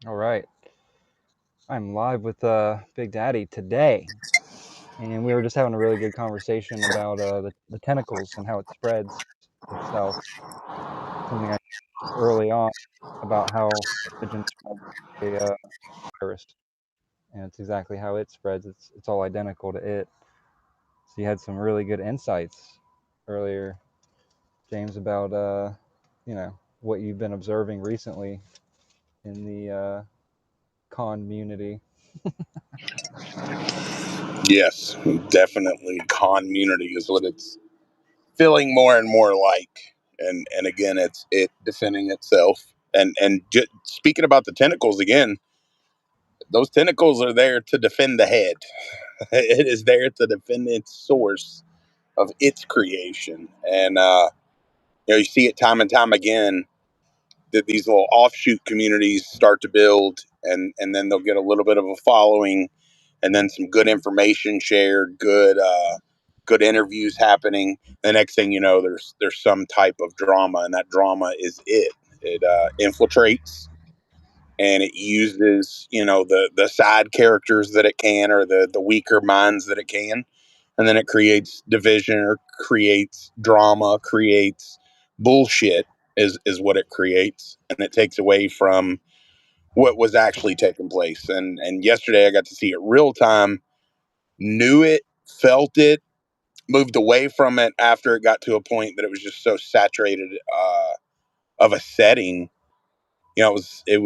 All right. I'm live with Big Daddy today, and we were just having a really good conversation about the tentacles and how it spreads itself. Something I early on about how religion spreads a virus, and it's exactly how it spreads. It's all identical to it. So you had some really good insights earlier, James, about what you've been observing recently in the community. Yes, definitely. Community is what it's feeling more and more like, and again, it defending itself. And speaking about the tentacles again, those tentacles are there to defend the head. It is there to defend its source of its creation, and you see it time and time again that these little offshoot communities start to build, and then they'll get a little bit of a following, and then some good information shared, good interviews happening. The next thing you know, there's some type of drama, and that drama is it infiltrates, and it uses the side characters that it can, or the weaker minds that it can, and then it creates division, or creates drama, creates bullshit, is what it creates, and it takes away from what was actually taking place. And yesterday I got to see it real time, knew it, felt it, moved away from it after it got to a point that it was just so saturated of a setting. It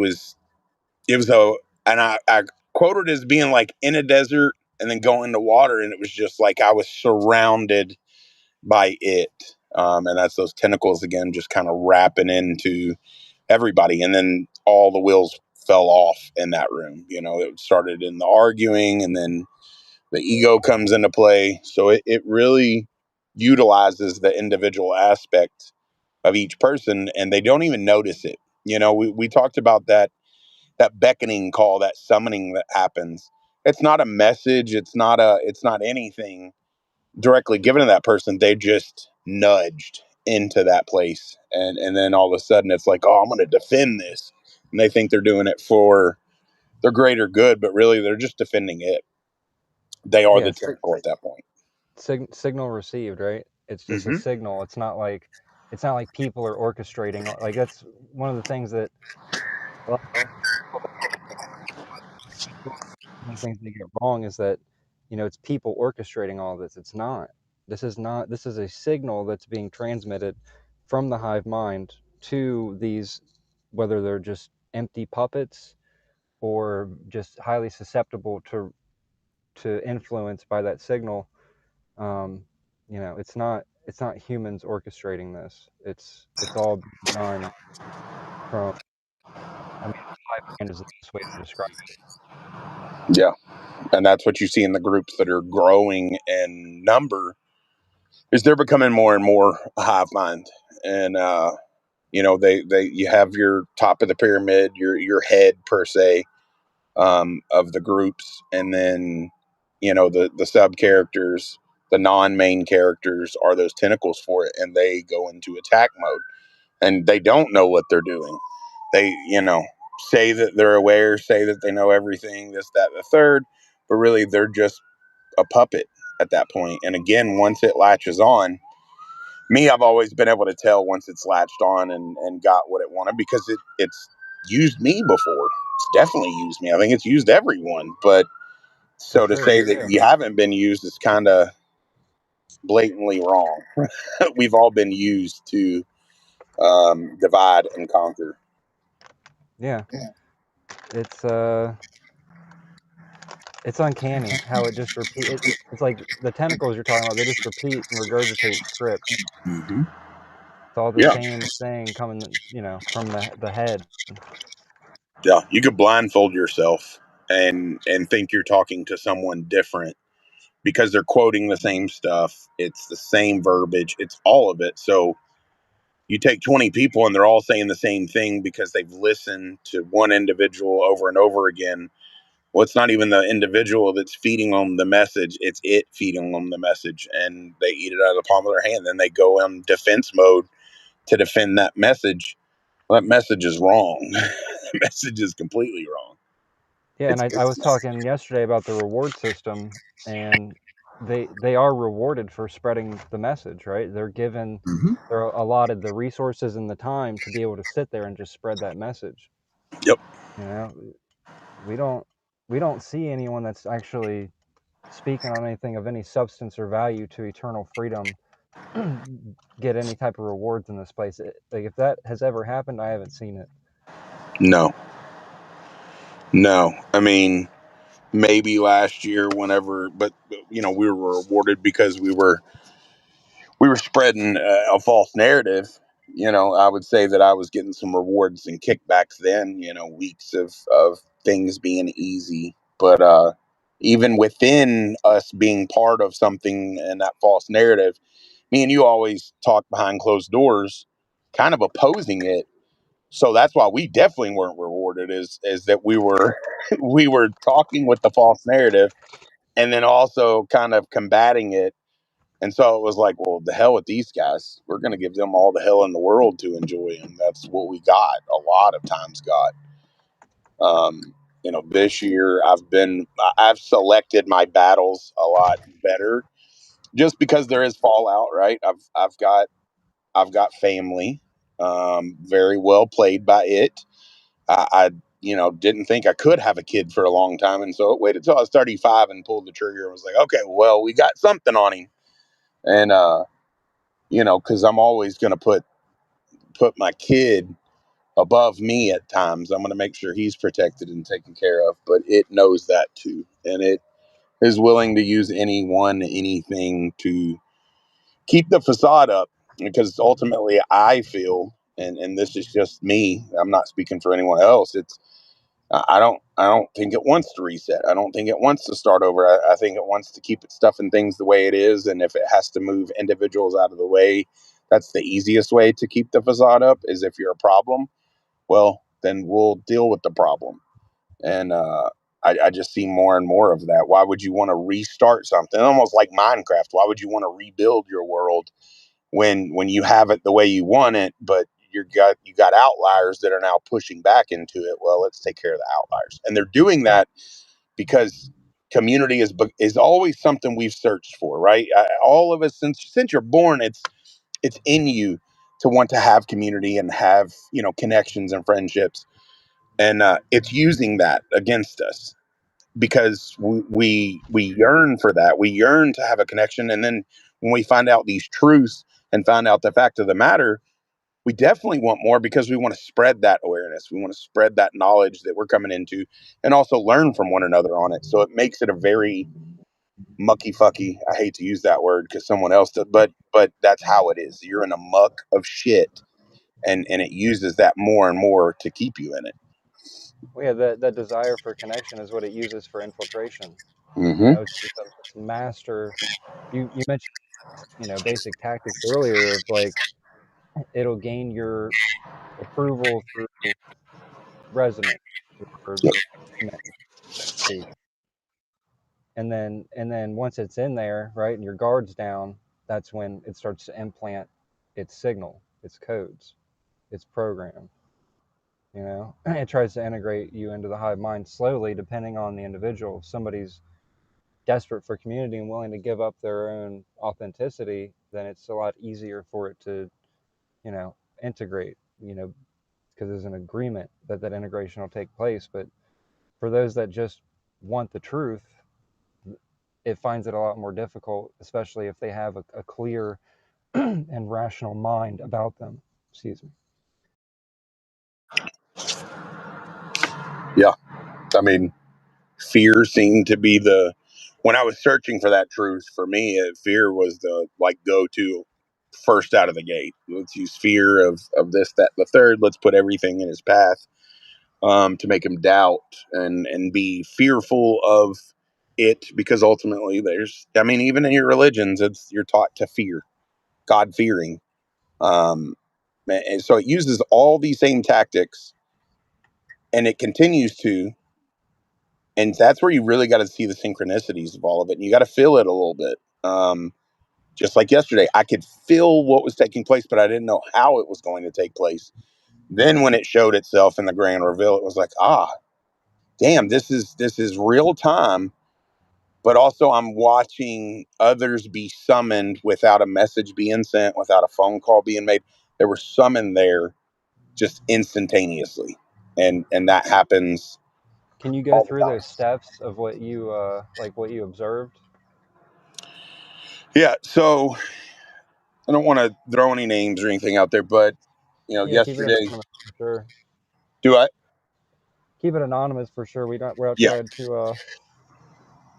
was a, and I quoted it as being like in a desert and then going into water, and it was just like I was surrounded by it. And that's those tentacles again, just kind of wrapping into everybody. And then all the wheels fell off in that room. It started in the arguing, and then the ego comes into play. So it really utilizes the individual aspect of each person, and they don't even notice it. We talked about that beckoning call, that summoning that happens. It's not a message. It's not anything directly given to that person. They just nudged into that place, and then all of a sudden it's like, oh, I'm going to defend this, and they think they're doing it for their greater good, but really they're just defending it. They are Yeah, the tentacle at that point. signal received, right? It's just a Mm-hmm. signal. It's not like people are orchestrating. Like that's one of the things that a lot of things they get wrong is that it's people orchestrating all this. It's not. This is a signal that's being transmitted from the hive mind to these, whether they're just empty puppets or just highly susceptible to influence by that signal. um, it's not humans orchestrating this. It's all being done from. I mean, hive mind is the best way to describe Yeah, and that's what you see in the groups that are growing in number, is they're becoming more and more hive mind. And they you have your top of the pyramid, your head per se, of the groups, and then the sub characters, the non-main characters are those tentacles for it, and they go into attack mode, and they don't know what they're doing. They say that they're aware, say that they know everything, this, that, the third, but really they're just a puppet at that point. And again, once it latches on, I've always been able to tell once it's latched on and got what it wanted, because it's used me before. It's definitely used me. I think it's used everyone. But for so to sure. say that you haven't been used is kind of blatantly wrong. We've all been used to divide and conquer. Yeah, it's uh, it's uncanny how it just repeat. It's like the tentacles you're talking about. They just repeat and regurgitate scripts. Mm-hmm. It's all the Yeah. same thing coming, from the head. Yeah. You could blindfold yourself and think you're talking to someone different because they're quoting the same stuff. It's the same verbiage. It's all of it. So you take 20 people and they're all saying the same thing because they've listened to one individual over and over again. Well, it's not even the individual that's feeding them the message. It's it feeding them the message, and they eat it out of the palm of their hand. Then they go in defense mode to defend that message. Well, that message is wrong. the message is completely wrong. Yeah, and I It's was talking yesterday about the reward system, and they are rewarded for spreading the message, right? Mhm. They're allotted the resources and the time to be able to sit there and just spread that message. Yep. You know, we don't we don't see anyone that's actually speaking on anything of any substance or value to eternal freedom get any type of rewards in this place. Like if that has ever happened, I haven't seen it. No, no. I mean, maybe last year, whenever, but we were rewarded because we were spreading a false narrative. I would say that I was getting some rewards and kickbacks then. Weeks of things being easy, but even within us being part of something and that false narrative, me and you always talk behind closed doors, kind of opposing it. So that's why we definitely weren't rewarded. Is that we were we were talking with the false narrative and then also kind of combating it. And so it was like, well, the hell with these guys. We're going to give them all the hell in the world to enjoy. And that's what we got a lot of times got. This year I've selected my battles a lot better just because there is fallout, right? I've got family, very well played by it. I didn't think I could have a kid for a long time. And so I waited till I was 35 and pulled the trigger and was like, okay, well, we got something on him. And, because I'm always going to put my kid above me at times. I'm going to make sure he's protected and taken care of, but it knows that too. And it is willing to use anyone, anything to keep the facade up because ultimately I feel, and this is just me, I'm not speaking for anyone else. I don't think it wants to reset. I don't think it wants to start over. I think it wants to keep its stuff and things the way it is. And if it has to move individuals out of the way, that's the easiest way to keep the facade up is if you're a problem, well, then we'll deal with the problem. And I just see more and more of that. Why would you want to restart something? Almost like Minecraft. Why would you want to rebuild your world when you have it the way you want it, but you got outliers that are now pushing back into it? Well, let's take care of the outliers, and they're doing that because community is always something we've searched for, right? All of us since you're born, it's in you to want to have community and have connections and friendships, and it's using that against us because we yearn for that. We yearn to have a connection, and then when we find out these truths and find out the fact of the matter, we definitely want more because we want to spread that awareness. We want to spread that knowledge that we're coming into, and also learn from one another on it. So it makes it a very mucky fucky. I hate to use that word because someone else does, but that's how it is. You're in a muck of shit, and it uses that more and more to keep you in it. Well, yeah, that desire for connection is what it uses for infiltration. You Mm-hmm. know, it's a master. You mentioned basic tactics earlier of like it'll gain your approval through resonance or Yep. agreement, so to speak. And then once it's in there, right, and your guard's down, that's when it starts to implant its signal, its codes, its program. It tries to integrate you into the hive mind slowly, depending on the individual. If somebody's desperate for community and willing to give up their own authenticity, then it's a lot easier for it to, integrate, because there's an agreement that that integration will take place. But for those that just want the truth, it finds it a lot more difficult, especially if they have a clear and rational mind about them. Excuse me. Yeah. I mean, fear seemed to be the when I was searching for that truth for me, fear was the like go to first out of the gate. Let's use fear of this, that, the third. Let's put everything in his path to make him doubt and be fearful of it because ultimately I mean, even in your religions, you're taught to fear, God fearing. Um, and so it uses all these same tactics and it continues to. And that's where you really got to see the synchronicities of all of it. And you got to feel it a little bit. Just like yesterday, I could feel what was taking place, but I didn't know how it was going to take place. Then when it showed itself in the grand reveal, it was like, damn, this is real time. But also, I'm watching others be summoned without a message being sent, without a phone call being made. They were summoned there just instantaneously, and that happens Can you go all the through time. those steps of what you like what you observed? Yeah. So I don't want to throw any names or anything out there, but Yeah, keep it yesterday, anonymous for sure. do I? Keep it anonymous for sure. We're not Yeah. trying to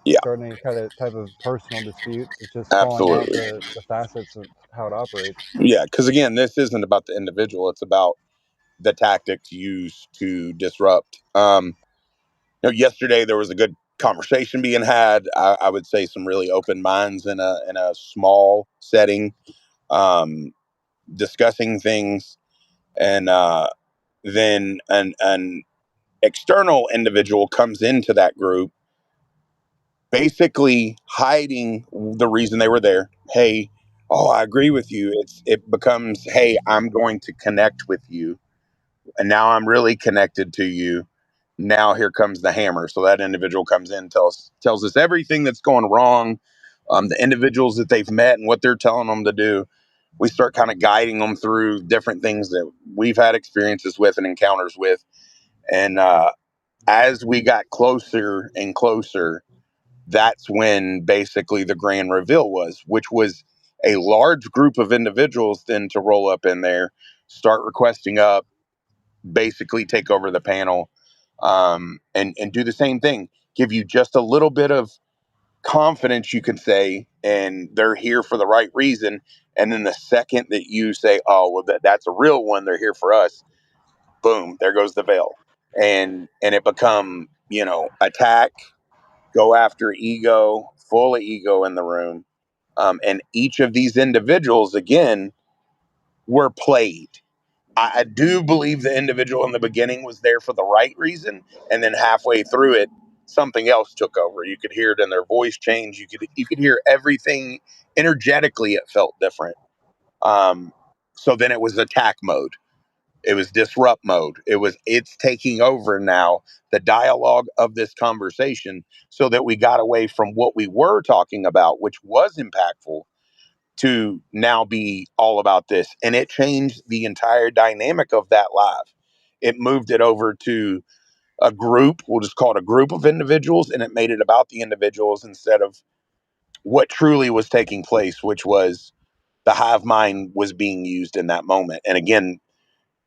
Yeah. start any kind of type of personal dispute. It's just calling out Absolutely. the facets of how it operates. Yeah. Because again, this isn't about the individual; it's about the tactics used to disrupt. Yesterday there was a good conversation being had. I would say some really open minds in a small setting, um, discussing things, and then an external individual comes into that group, basically hiding the reason they were there. Hey, oh, I agree with you. It becomes, hey, I'm going to connect with you, and now I'm really connected to you. Now here comes the hammer. So that individual comes in, tells us everything that's going wrong, the individuals that they've met and what they're telling them to do. We start kind of guiding them through different things that we've had experiences with and encounters with. And as we got closer and closer, that's when basically the grand reveal was, which was a large group of individuals then to roll up in there, start requesting up, basically take over the panel, and do the same thing. Give you just a little bit of confidence, you could say, and they're here for the right reason. And then the second that you say, "Oh, well, that's a real one. They're here for us," boom, there goes the veil, and it become attack, go after ego, full of ego in the room, and each of these individuals again were played. I do believe the individual in the beginning was there for the right reason, and then halfway through it, something else took over. You could hear it in their voice change. You could hear everything energetically. It felt different. Um, so then it was attack mode. It was disrupt mode. It's taking over now the dialogue of this conversation, so that we got away from what we were talking about, which was impactful, to now be all about this. And it changed the entire dynamic of that live. It moved it over to a group, we'll just call it a group of individuals, and it made it about the individuals instead of what truly was taking place, which was the hive mind was being used in that moment. And again,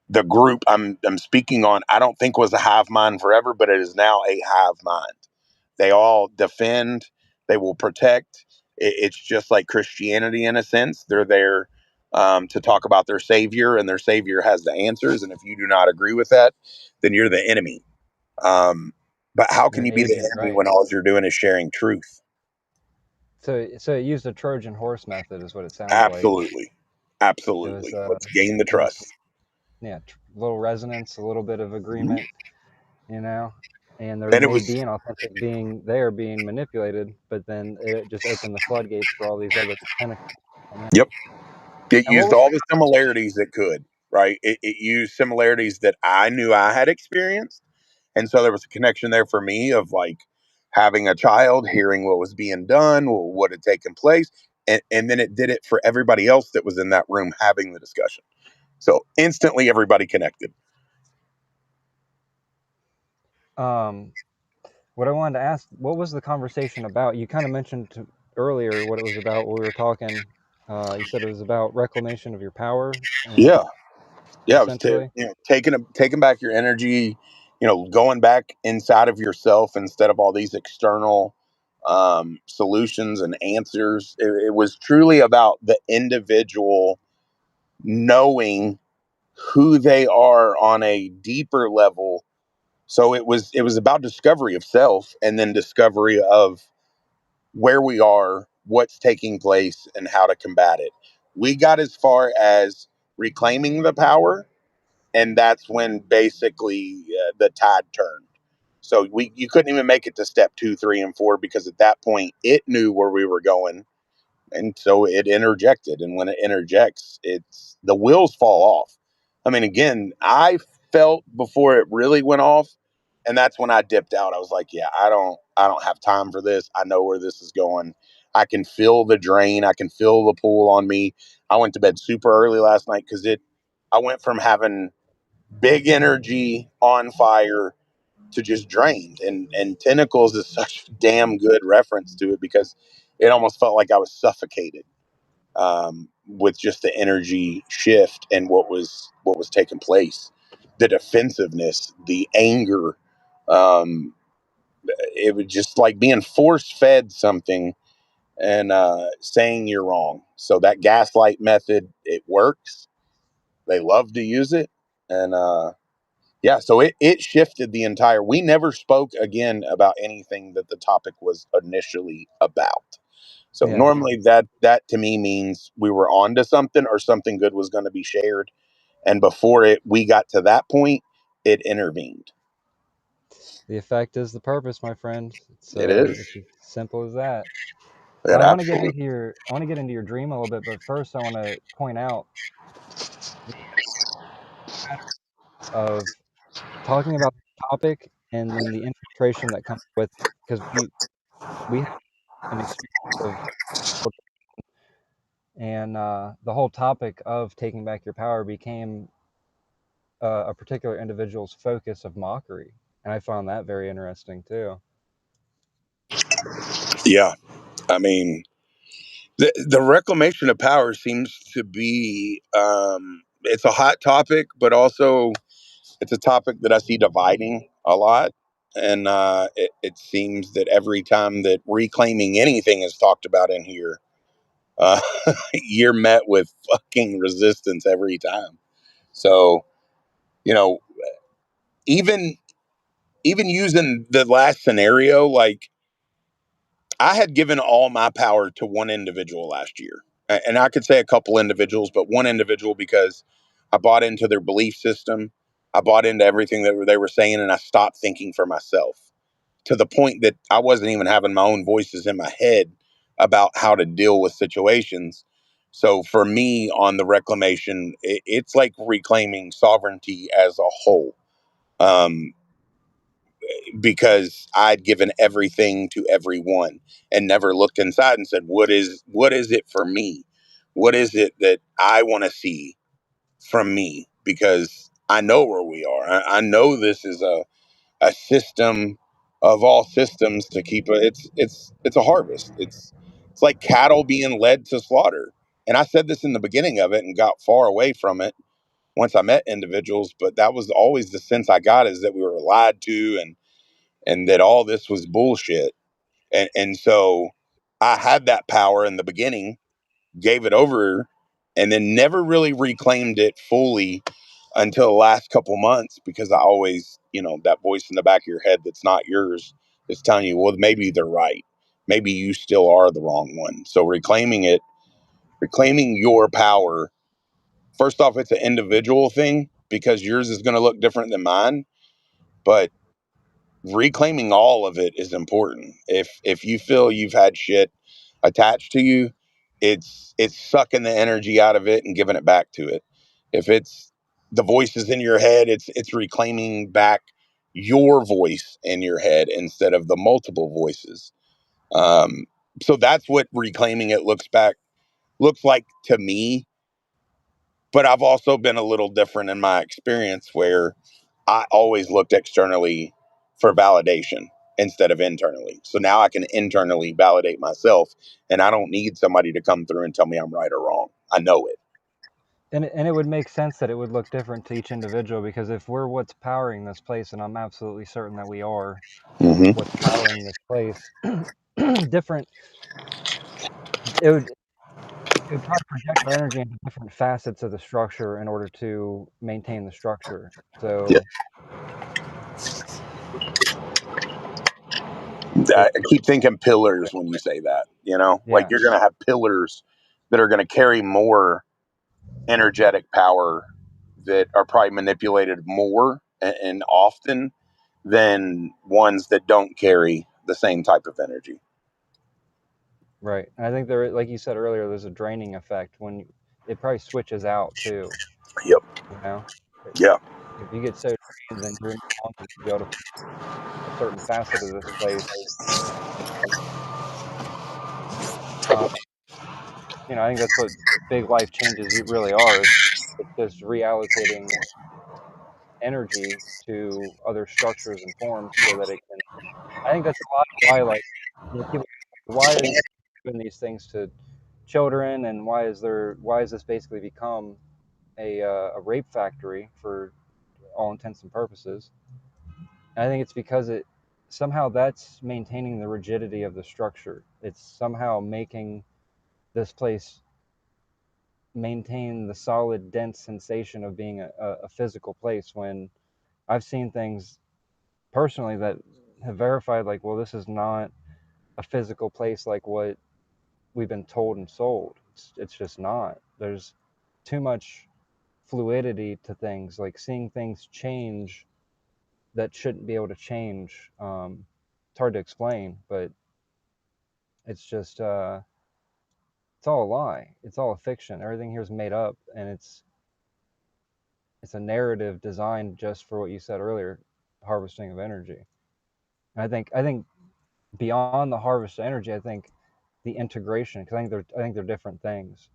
the group I'm speaking on, I don't think was a hive mind forever, but it is now a hive mind. They all defend, they will protect. It's just like Christianity in a sense. They're there to talk about their Savior, and their Savior has the answers. And if you do not agree with that, then you're the enemy. Um, but how You're can an you be the agent, enemy right? when all you're doing is sharing truth? So it used a Trojan horse method, is what it sounds like. Absolutely. It was Absolutely. Let's gain the it was trust. yeah, little resonance, a little bit of Mhm. agreement, you know, and there And it may was, be an authentic being there being manipulated, but then it just opened the floodgates for all these other tentacles to come in. yep. It And what used was all the similarities it could, right? It used similarities that I knew I had experienced. And so there was a connection there for me of like having a child, hearing what was being done, what had taken place. And then it did it for everybody else that was in that room having the discussion. So instantly everybody connected. um what I wanted to ask, what was the conversation about? You kind of mentioned earlier what it was about when we were talking. You said it was about reclamation of your power, Yeah. Yeah. It was essentially. taking back your energy, going back inside of yourself instead of all these external solutions and answers. It was truly about the individual knowing who they are on a deeper level. So it was about discovery of self, and then discovery of where we are, what's taking place, and how to combat it. We got as far as reclaiming the power, and that's when basically the tide turned. So you couldn't even make it to step 2, 3, and 4, because at that point it knew where we were going, and so it interjected. And when it interjects, it's the wheels fall off. I mean, again, I felt before it really went off, and that's when I dipped out. I was like, yeah, I don't have time for this. I know where this is going. I can feel the drain. I can feel the pull on me. I went to bed super early last night because I went from having big energy on fire to just drained. And tentacles is such a damn good reference to it because it almost felt like I was suffocated with just the energy shift and what was taking place, the defensiveness, the anger. Um, it was just like being force fed something and saying you're wrong. So that gaslight method, it works. They love to use it, and yeah, so it shifted the entire. We never spoke again about anything that the topic was initially about. So Yeah. normally that to me means we were on to something or something good was going to be shared. And before we got to that point, it intervened. The effect is the purpose, my friend. It is. It's as simple as that. It absolutely. I want to get into your dream a little bit, but first I want to point out the of talking about the topic and then the infiltration that comes with it, because we had an experience of, and the whole topic of taking back your power became a particular individual's focus of mockery, and I found that very interesting too. Yeah. I mean, the reclamation of power seems to be it's a hot topic, but also it's a topic that I see dividing a lot. And it seems that every time that reclaiming anything is talked about in here, uh, you're met with fucking resistance every time. So, you know, even even using the last scenario, like I had given all my power to one individual last year. And I could say a couple individuals, but one individual because I bought into their belief system. I bought into everything that they were saying, and I stopped thinking for myself to the point that I wasn't even having my own voices in my head about how to deal with situations. So for me on the reclamation, it's like reclaiming sovereignty as a whole. Um, because I'd given everything to everyone and never looked inside and said, what is it for me? What is it that I want to see from me? Because I know where we are. I know this is a system of all systems to keep it's a harvest. It's like cattle being led to slaughter. And I said this in the beginning of it and got far away from it once I met individuals, but that was always the sense I got is that we were lied to and that all this was bullshit. And so I had that power in the beginning, gave it over, and then never really reclaimed it fully until the last couple months because I always, that voice in the back of your head that's not yours is telling you, well, maybe they're right. Maybe you still are the wrong one. So reclaiming your power, first off, it's an individual thing because yours is going to look different than mine. But reclaiming all of it is important. If you feel you've had shit attached to you, it's sucking the energy out of it and giving it back to it. If it's the voices in your head, it's reclaiming back your voice in your head instead of the multiple voices. Um, so that's what reclaiming it looks like to me, but I've also been a little different in my experience where I always looked externally for validation instead of internally. So now I can internally validate myself and I don't need somebody to come through and tell me I'm right or wrong. I know it. And it would make sense that it would look different to each individual, because if we're what's powering this place, and I'm absolutely certain that we are Hmm. what's powering this place, different it would it would probably project our energy into different facets of the structure in order to maintain the structure. Yeah. So I it keep thinking pillars when you say that, like yeah, you're going to have pillars that are going to carry more energetic power that are probably manipulated more and often than ones that don't carry the same type of energy. right. And I think there, like you said earlier, there's a draining effect when it probably switches out too. Yep. You know, Yeah. if you get so drained, then you're no longer going to be able to a certain facet of this place. Um, I think that's what big life changes really are. It's just reallocating energy to other structures and forms so that it can. I think that's a lot of why, like, people, why are you doing these things to children, and why has this basically become a rape factory for all intents and purposes? And I think it's because it somehow that's maintaining the rigidity of the structure. It's somehow making this place maintain the solid, dense sensation of being a physical place. When I've seen things personally that have verified, like, well, this is not a physical place like what we've been told and sold. It's just not. There's too much fluidity to things, like seeing things change that shouldn't be able to change. It's hard to explain, but it's just it's all a lie. It's all a fiction. Everything here is made up, and it's a narrative designed just for what you said earlier, harvesting of energy. And I think beyond the harvest of energy, I think the integration, because I think they're different things.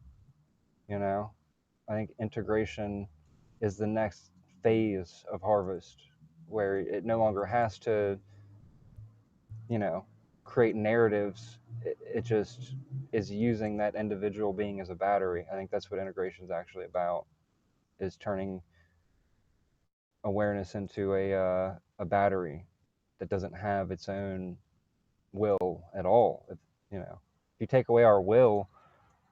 You know, I think integration is the next phase of harvest, where it no longer has to, you know, create narratives. It just is using that individual being as a battery. I think that's what integration is actually about, is turning awareness into a battery that doesn't have its own will at all. If you take away our will,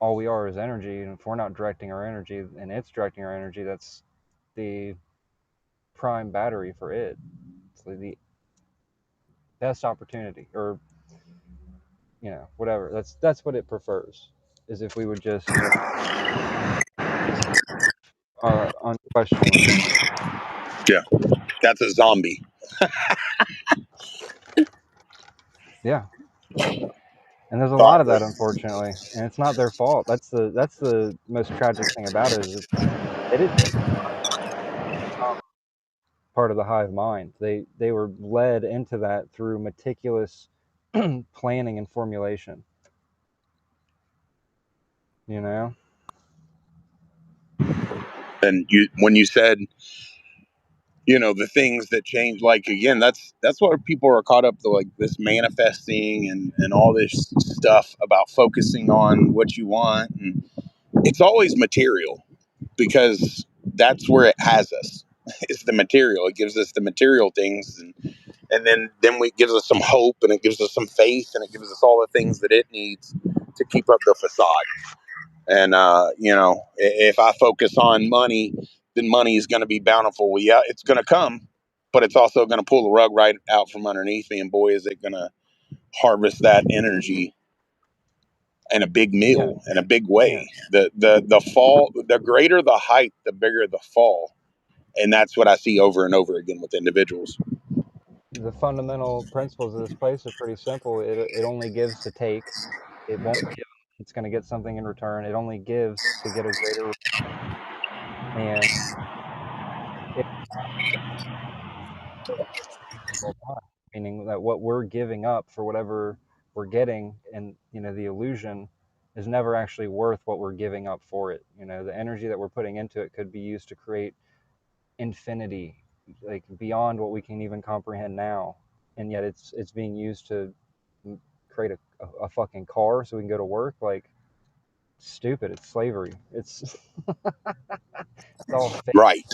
all we are is energy, and if we're not directing our energy and it's directing our energy, that's the prime battery for it. It's the best opportunity, or whatever. That's what it prefers. Is if we would just unquestioningly. Yeah. That's a zombie. Yeah, and there's a lot of that, Thoughtless. unfortunately, and it's not their fault. That's the most tragic thing about it, is they didn't become part of the hive mind. They were led into that through meticulous planning and formulation. You know. And when you said, the things that change, like, again, that's why people are caught up to, like, this manifesting and all this stuff about focusing on what you want. And it's always material, because that's where it has us. It's the material. It gives us the material things, and then it gives us some hope, and it gives us some faith, and it gives us all the things that it needs to keep up the facade. And if I focus on money, then money is going to be bountiful. Well, yeah, it's going to come, but it's also going to pull the rug right out from underneath me, and boy, is it going to harvest that energy in a big Yeah. meal, in a big Yeah. way. The fall, the greater the height, the bigger the fall. And that's what I see over and over again with individuals. The fundamental principles of this place are pretty simple. It only gives to take. It won't give. It's going to get something in return. It only gives to get a greater, and it all time, meaning that what we're giving up for whatever we're getting, and the illusion is never actually worth what we're giving up for it. The energy that we're putting into it could be used to create infinity, like beyond what we can even comprehend now, and yet it's being used to create a fucking car so we can go to work. Like, stupid. It's slavery. It's all fake. Right.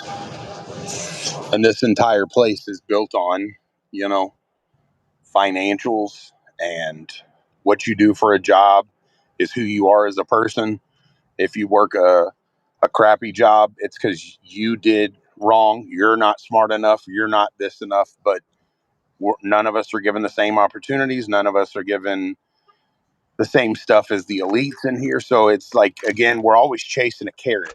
And this entire place is built on, you know, financials, and what you do for a job is who you are as a person. If you work a crappy job, it's because you did wrong. You're not smart enough. You're not this enough. But none of us are given the same opportunities. None of us are given the same stuff as the elites in here. So it's like, again, we're always chasing a carrot.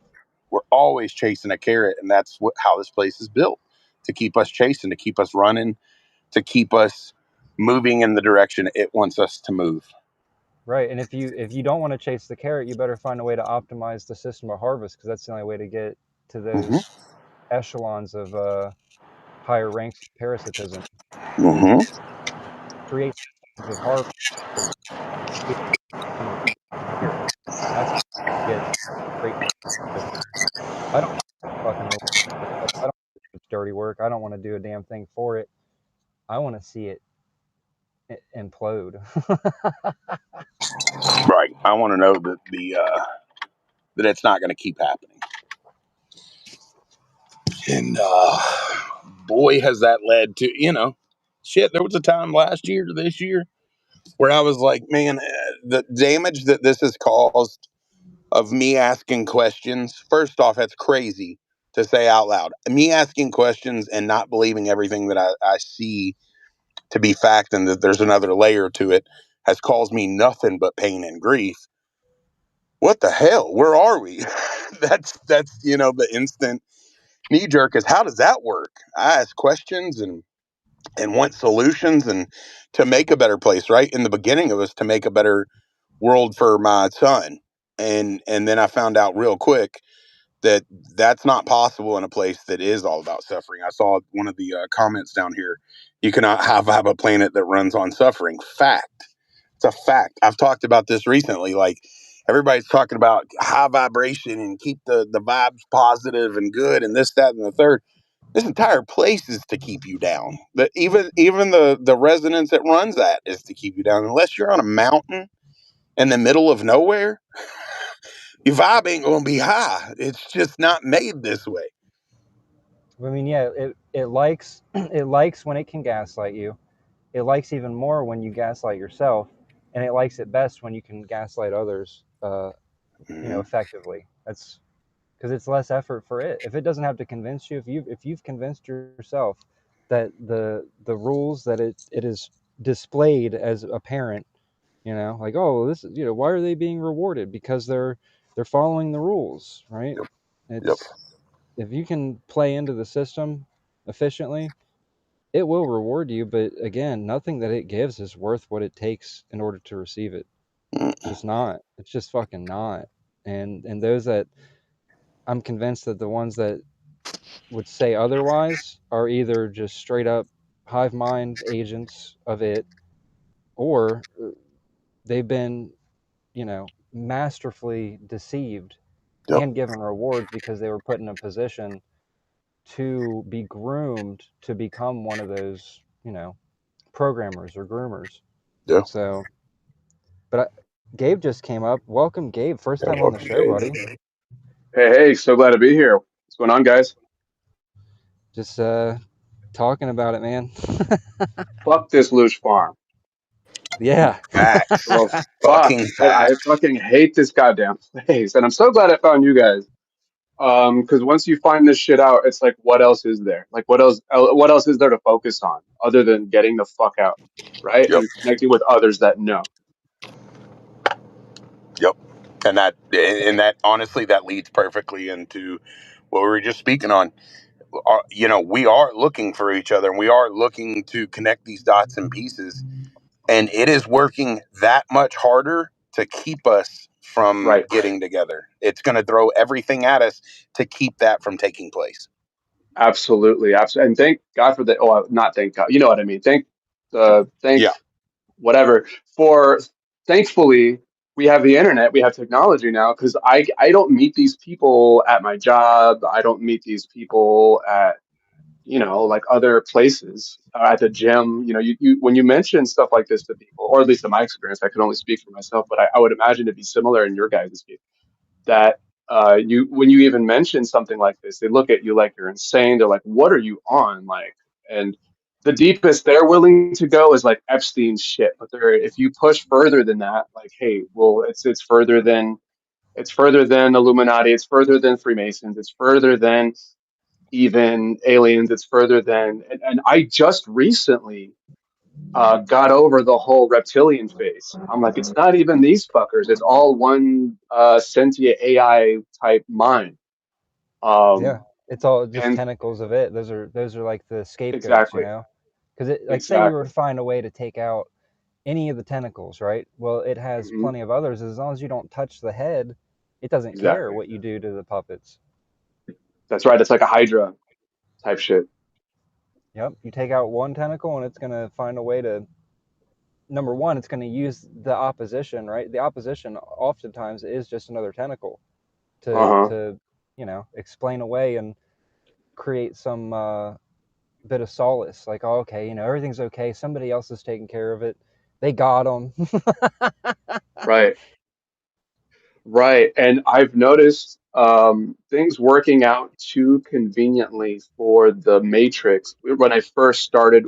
We're always chasing a carrot. And that's how this place is built, to keep us chasing, to keep us running, to keep us moving in the direction it wants us to move. Right. And if you don't want to chase the carrot, you better find a way to optimize the system of harvest, because that's the only way to get to Hmm. those echelons of higher ranks of parasitism. Hmm. Create systems of harvest for here. That's how you get great nutrition. I don't fucking reward myself. I don't want to do its dirty work. I don't want to do a damn thing for it. I want to see it implode. Right. I want to know that that it's not going to keep happening. And boy, has that led to, shit. There was a time last year to this year where I was like, man, the damage that this has caused of me asking questions. First off, that's crazy to say out loud. Me asking questions and not believing everything that I see to be fact, and that there's another layer to it, has caused me nothing but pain and grief. What the hell? Where are we? That's the instant knee jerk is, how does that work? I ask questions and want solutions and to make a better place. Right in the beginning, it was to make a better world for my son, and then I found out real quick that that's not possible in a place that is all about suffering. I saw one of the comments down here. You cannot have a planet that runs on suffering. Fact. It's a fact. I've talked about this recently. Like everybody's talking about high vibration and keep the vibes positive and good and this, that, and the third. This entire place is to keep you down. But even the residence that runs that is to keep you down. Unless you're on a mountain in the middle of nowhere, your vibe ain't gonna be high. It's just not made this way. I mean, yeah, it likes it likes when it can gaslight you. It likes even more when you gaslight yourself, and it likes it best when you can gaslight others. Mm-hmm. Effectively. That's because it's less effort for it. If it doesn't have to convince you, if you've convinced yourself that the rules that it is displayed as a parent, like, oh, this is, why are they being rewarded? Because they're following the rules, right? Yep. Yep. It's if you can play into the system efficiently, it will reward you. But again, nothing that it gives is worth what it takes in order to receive it. It's Mm. just not. It's just fucking not. And those that I'm convinced that the ones that would say otherwise are either just straight up hive mind agents of it, or they've been, masterfully deceived Yep. and given rewards because they were put in a position to be groomed to become one of those, programmers or groomers. Yeah. So, but Gabe just came up. Welcome, Gabe. First Yeah. time on the Welcome, show, Gabe. buddy. Hey, hey, so glad to be here. What's going on, guys? Just talking about it, man. Fuck this luge farm. Yeah. Facts. Well, fuck. Fucking I facts. fucking hate this goddamn place. And I'm so glad I found you guys. Because once you find this shit out, it's like, what else is there? Like, what else is there to focus on other than getting the fuck out, right? Yep. And connecting with others that know. Yep. And that honestly, that leads perfectly into what we were just speaking on. We are looking for each other, and we are looking to connect these dots and pieces, and it is working that much harder to keep us from Right. getting together. It's going to throw everything at us to keep that from taking place. Absolutely. Absolutely. And thank God for the, oh, not thank God. You know what I mean? Thank Yeah. whatever for thankfully we have the internet, we have technology now, because I don't meet these people at my job, I don't meet these people at like other places, at the gym. You when you mention stuff like this to people, or at least in my experience, I can only speak for myself, but I would imagine it'd be similar in your guys' case, that you when you even mention something like this, they look at you like you're insane. They're like, what are you on, like? And the deepest they're willing to go is like Epstein's shit. But if you push further than that, like, hey, well, it's further than Illuminati, it's further than Freemasons, it's further than even aliens, it's further than, and I just recently got over the whole reptilian phase. I'm like, it's not even these fuckers. It's all one sentient AI type mind. Yeah, Um, it's all just and tentacles of it. Those are like the scapegoats, exactly, because it, like, say we were exactly. to find a way to take out any of the tentacles, right? Well, it has Hmm. plenty of others. As long as you don't touch the head, it doesn't care Exactly. what you do to the puppets. That's right. It's like a Hydra type shit. Yep. You take out one tentacle and it's going to find a way to, number one, it's going to use the opposition, right? The opposition oftentimes is just another tentacle Uh huh. to explain away and create some bit of solace. Like, oh, okay, everything's okay. Somebody else is taking care of it. They got them. Right. Right. And I've noticed things working out too conveniently for the Matrix when I first started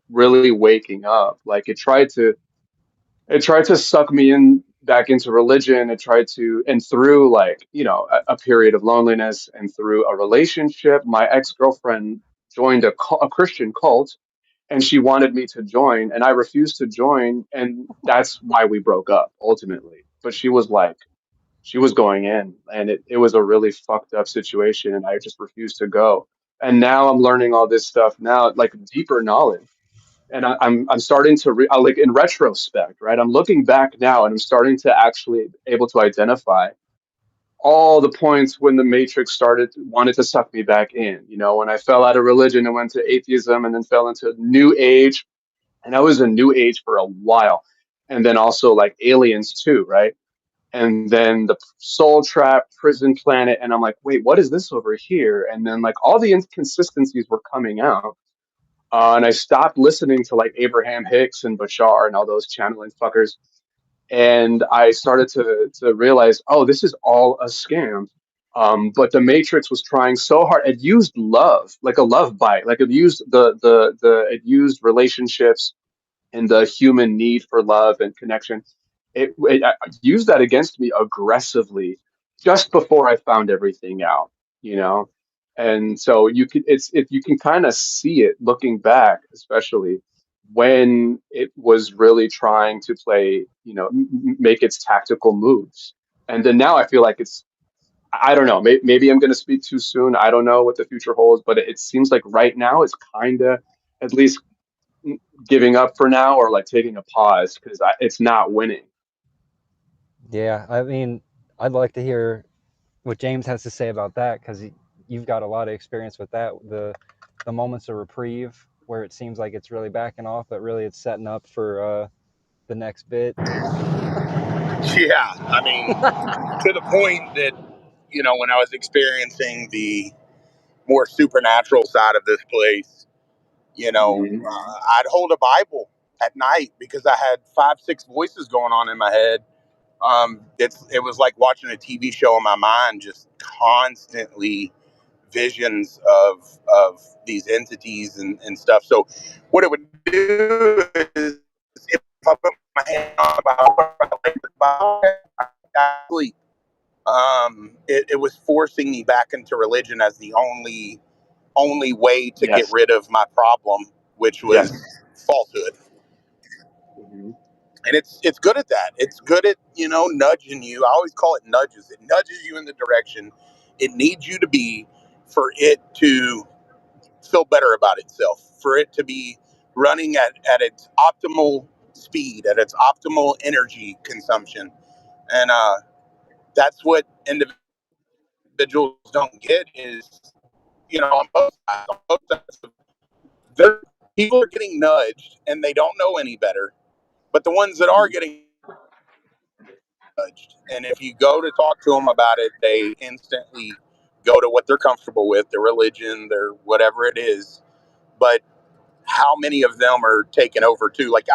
really waking up. Like it tried to suck me in back into religion. It tried to, and through like, a period of loneliness and through a relationship, my ex-girlfriend joined a Christian cult and she wanted me to join and I refused to join. And that's why we broke up ultimately. But she was going in and it was a really fucked up situation and I just refused to go. And now I'm learning all this stuff now, like deeper knowledge. And I'm starting to like in retrospect, right? I'm looking back now and I'm starting to actually able to identify all the points when the Matrix started wanted to suck me back in. When I fell out of religion and went to atheism and then fell into New Age, and I was in New Age for a while, and then also like aliens too, right? And then the Soul Trap, Prison Planet, and I'm like, wait, what is this over here? And then like all the inconsistencies were coming out, and I stopped listening to like Abraham Hicks and Bashar and all those channeling fuckers. And I started to realize, oh, this is all a scam. But the Matrix was trying so hard. It used love, like a love bite, like it used it used relationships and the human need for love and connection. It used that against me aggressively just before I found everything out, you know? And so if you can kind of see it looking back, especially when it was really trying to play, make its tactical moves. And then now I feel like I don't know, maybe I'm going to speak too soon. I don't know what the future holds, but it seems like right now it's kind of at least giving up for now or like taking a pause because it's not winning. Yeah, I mean, I'd like to hear what James has to say about that because you've got a lot of experience with that. The moments of reprieve where it seems like it's really backing off, but really it's setting up for the next bit. Yeah, I mean, to the point that, when I was experiencing the more supernatural side of this place, Hmm. I'd hold a Bible at night because I had 5, 6 voices going on in my head. It was like watching a TV show in my mind, just constantly visions of these entities and stuff. So what it would do is if I put my hand on the Bible, I sleep. It was forcing me back into religion as the only way to get Yes. rid of my problem, which was Yes. falsehood. Hmm. And it's good at that. It's good at nudging you. I always call it nudges. It nudges you in the direction it needs you to be for it to feel better about itself, for it to be running at its optimal speed, at its optimal energy consumption. And that's what individuals don't get is, on both sides, there, people are getting nudged and they don't know any better. But the ones that are Hmm. getting nudged, and if you go to talk to them about it, they instantly go to what they're comfortable with, their religion, their whatever it is. But how many of them are taken over too? Like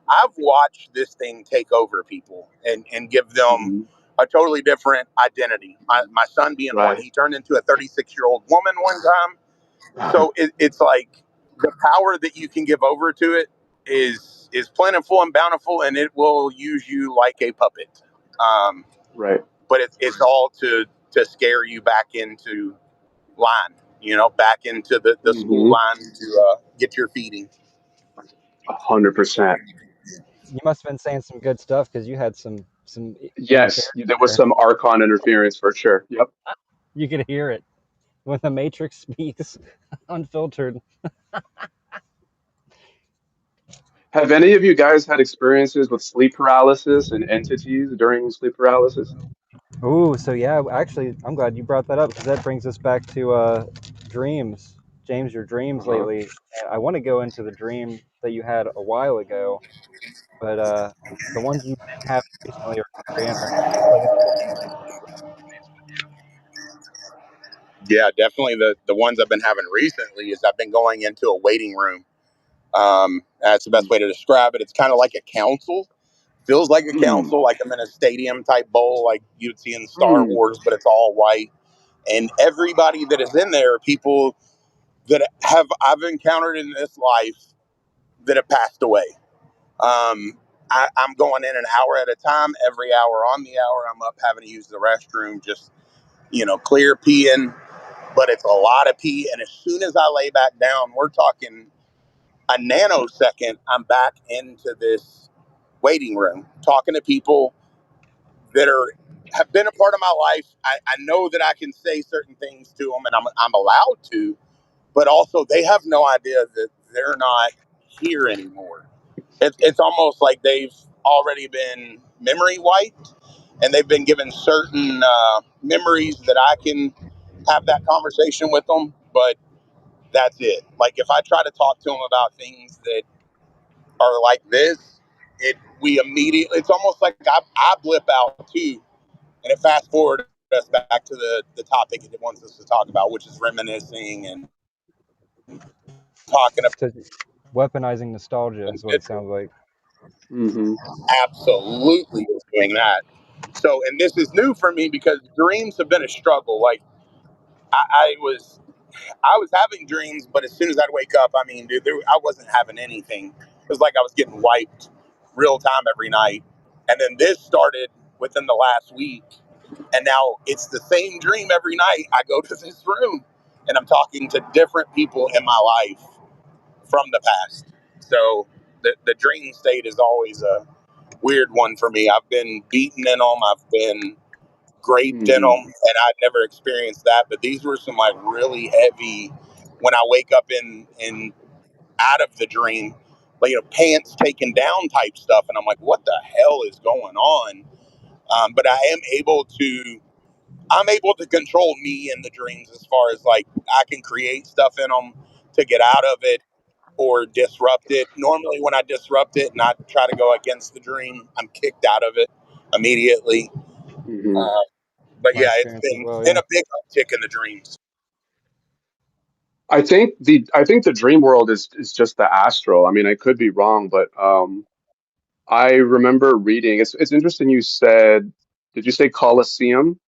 I've watched this thing take over people and give them Hmm. a totally different identity. My son being one, Right. he turned into a 36-year-old woman one time. So it's like the power that you can give over to it is plentiful and bountiful, and it will use you like a puppet. Um, Right. but it's all to scare you back into line, back into the school Hmm. line to get your feeding. 100%. You must have been saying some good stuff because you had some Yes, interference there was there. some Archon interference for sure. Yep. You could hear it when the Matrix speaks unfiltered. Have any of you guys had experiences with sleep paralysis and entities during sleep paralysis? Ooh, so yeah, actually, I'm glad you brought that up because that brings us back to dreams. James, your dreams Uh-huh. lately. And I want to go into the dream that you had a while ago, but the ones you've been having recently are very interesting. I feel like it's cool to base with Yeah, definitely the ones I've been having recently is I've been going into a waiting room. That's the best way to describe it. It's kind of like a council. Feels like a Mm. council, like I'm in a stadium type bowl, like you'd see in Star Mm. Wars, but it's all white. And everybody that is in there are people that have I've encountered in this life that have passed away. I'm going in an hour at a time. Every hour on the hour, I'm up having to use the restroom, just clear peeing. But it's a lot of pee, and as soon as I lay back down, we're talking a nanosecond. I'm back into this waiting room, talking to people that have been a part of my life. I know that I can say certain things to them, and I'm allowed to, but also they have no idea that they're not here anymore. It's almost like they've already been memory wiped, and they've been given certain memories that I can have that conversation with them, but that's it. Like if I try to talk to them about things that are like this, we immediately, it's almost like I blip out too, and it fast forward us back to the topic it wants us to talk about, which is reminiscing and talking about you. So weaponizing nostalgia is what it individuals. sounds like. Mm-hmm. Absolutely is doing that. So, and this is new for me because dreams have been a struggle. Like I was having dreams, but as soon as I'd wake up, I mean, dude, I wasn't having anything. It was like I was getting wiped real time every night. And then this started within the last week. And now it's the same dream every night. I go to this room and I'm talking to different people in my life from the past. So the dream state is always a weird one for me. I've been beaten in them. I've been graped in them, Mm-hmm. and I'd never experienced that. But these were some like really heavy. When I wake up in out of the dream, like pants taken down type stuff, and I'm like, what the hell is going on? But I'm able to control me in the dreams as far as like I can create stuff in them to get out of it or disrupt it. Normally, when I disrupt it and I try to go against the dream, I'm kicked out of it immediately. Mm-hmm. Uh, but My yeah, it's experience as been well. been Yeah. a big uptick in the dreams. I think the dream world is just the astral. I mean, I could be wrong, but I remember reading. It's interesting. You said, did you say Colosseum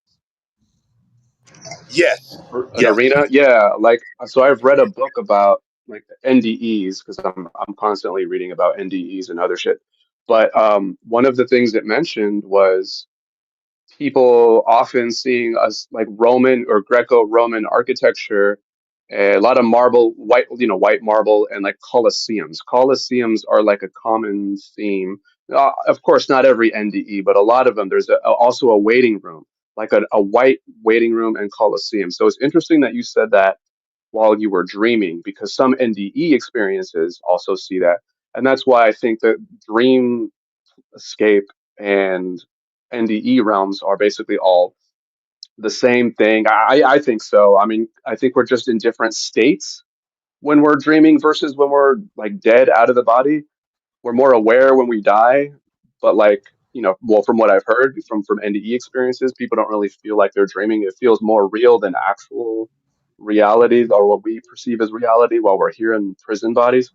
Yes, or an yes, arena? Yeah, like so. I've read a book about like NDEs because I'm constantly reading about NDEs and other shit. But one of the things it mentioned was people often seeing us like Roman or Greco-Roman architecture, a lot of marble, white, white marble, and like colosseums. Colosseums are like a common theme. Of course, not every NDE, but a lot of them. There's also a waiting room, like a white waiting room and colosseum. So it's interesting that you said that while you were dreaming, because some NDE experiences also see that, and that's why I think that dream escape and NDE realms are basically all the same thing. I think so. I mean, I think we're just in different states when we're dreaming versus when we're like dead out of the body. We're more aware when we die, but like, well, from what I've heard from NDE experiences, people don't really feel like they're dreaming. It feels more real than actual reality or what we perceive as reality while we're here in prison bodies.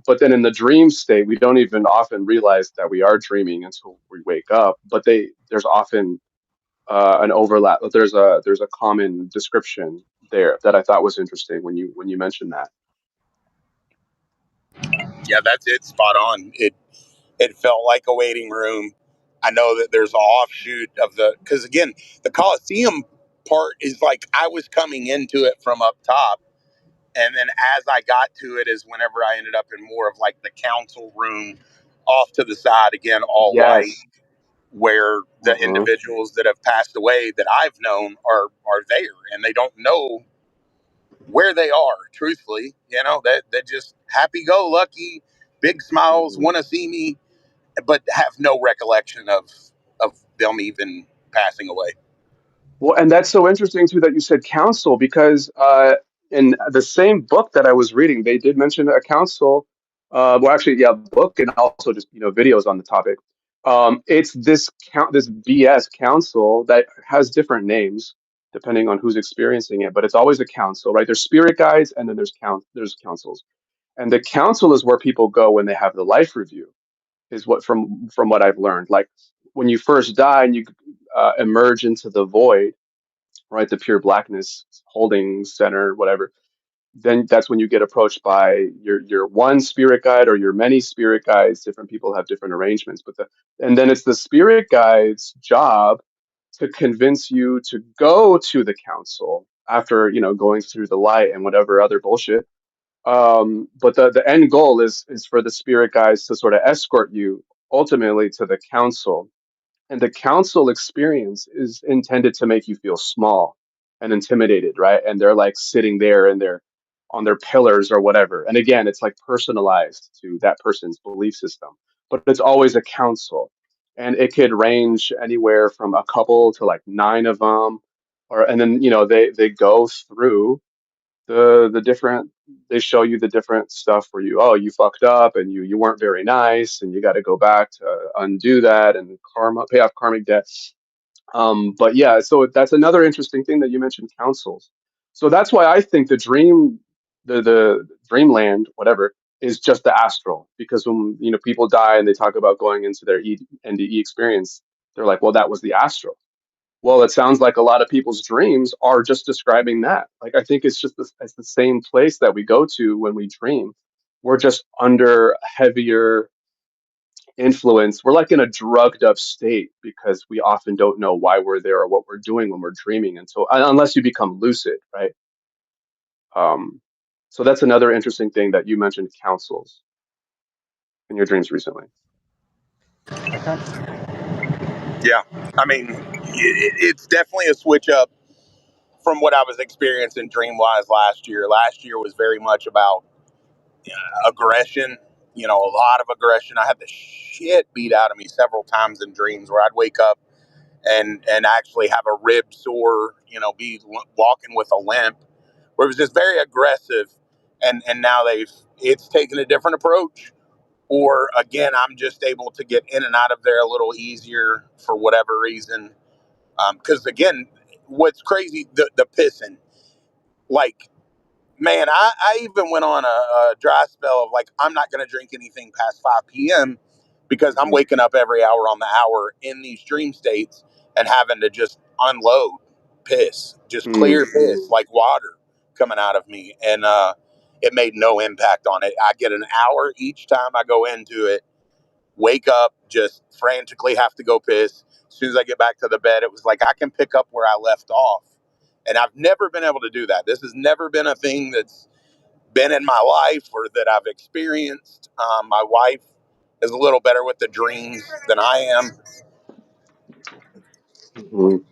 But then in the dream state, we don't even often realize that we are dreaming until we wake up. But there's often an overlap. There's a common description there that I thought was interesting when you mentioned that. yeah, that's it. Spot on. It felt like a waiting room. I know that there's an offshoot of because again, the Coliseum part is like I was coming into it from up top, and then as I got to it is whenever I ended up in more of like the council room off to the side again, all white, Yes. where the Uh-huh. individuals that have passed away that I've known are there, and they don't know where they are. Truthfully, that just happy go lucky, big smiles, Hmm. want to see me, but have no recollection of them even. passing away. Well, and that's so interesting too that you said council because in the same book that I was reading, they did mention a council. Well, actually, yeah, book and also just videos on the topic. It's this BS council that has different names depending on who's experiencing it, but it's always a council, right? There's spirit guides and then there's councils, and the council is where people go when they have the life review. Is what from what I've learned. Like when you first die and you emerge into the void, right? The pure blackness holding center, whatever. Then that's when you get approached by your one spirit guide or your many spirit guides. Different people have different arrangements, and then it's the spirit guide's job to convince you to go to the council after going through the light and whatever other bullshit. But the end goal is for the spirit guides to sort of escort you ultimately to the council, and the council experience is intended to make you feel small and intimidated, right? And they're like sitting there and they're on their pillars or whatever. And again, it's like personalized to that person's belief system. But it's always a council. And it could range anywhere from a couple to like nine of them. And then, they go through the different they show you the different stuff where you fucked up and you weren't very nice and you got to go back to undo that and karma pay off karmic debt. But yeah, so that's another interesting thing that you mentioned, councils. So that's why I think the dreamland, whatever, is just the astral, because when people die and they talk about going into their NDE experience, they're like, well, that was the astral. Well, it sounds like a lot of people's dreams are just describing that. Like, I think it's the same place that we go to when we dream. We're just under heavier influence. We're like in a drugged up state because we often don't know why we're there or what we're doing when we're dreaming until unless you become lucid, right? Um, so that's another interesting thing that you mentioned, councils in your dreams recently. I kind Yeah, I mean, it's definitely a switch up from what I was experiencing dream wise last year. Last year was very much about aggression, a lot of aggression. I had the shit beat out of me several times in dreams where I'd wake up and actually have a rib sore, be walking with a limp, where it was just very aggressive. And now it's taken a different approach. Or again, I'm just able to get in and out of there a little easier for whatever reason. Because again, what's crazy, the pissing, like, man, I even went on a dry spell of like, I'm not going to drink anything past 5 p.m. because I'm Mhm. waking up every hour on the hour in these dream states and having to just unload piss, just clear piss like water coming out of me. And it made no impact on it. I get an hour each time I go into it, wake up, just frantically have to go piss. As soon as I get back to the bed, it was like I can pick up where I left off. And I've never been able to do that. This has never been a thing that's been in my life or that I've experienced. My wife is a little better with the dreams than I am. Mhm.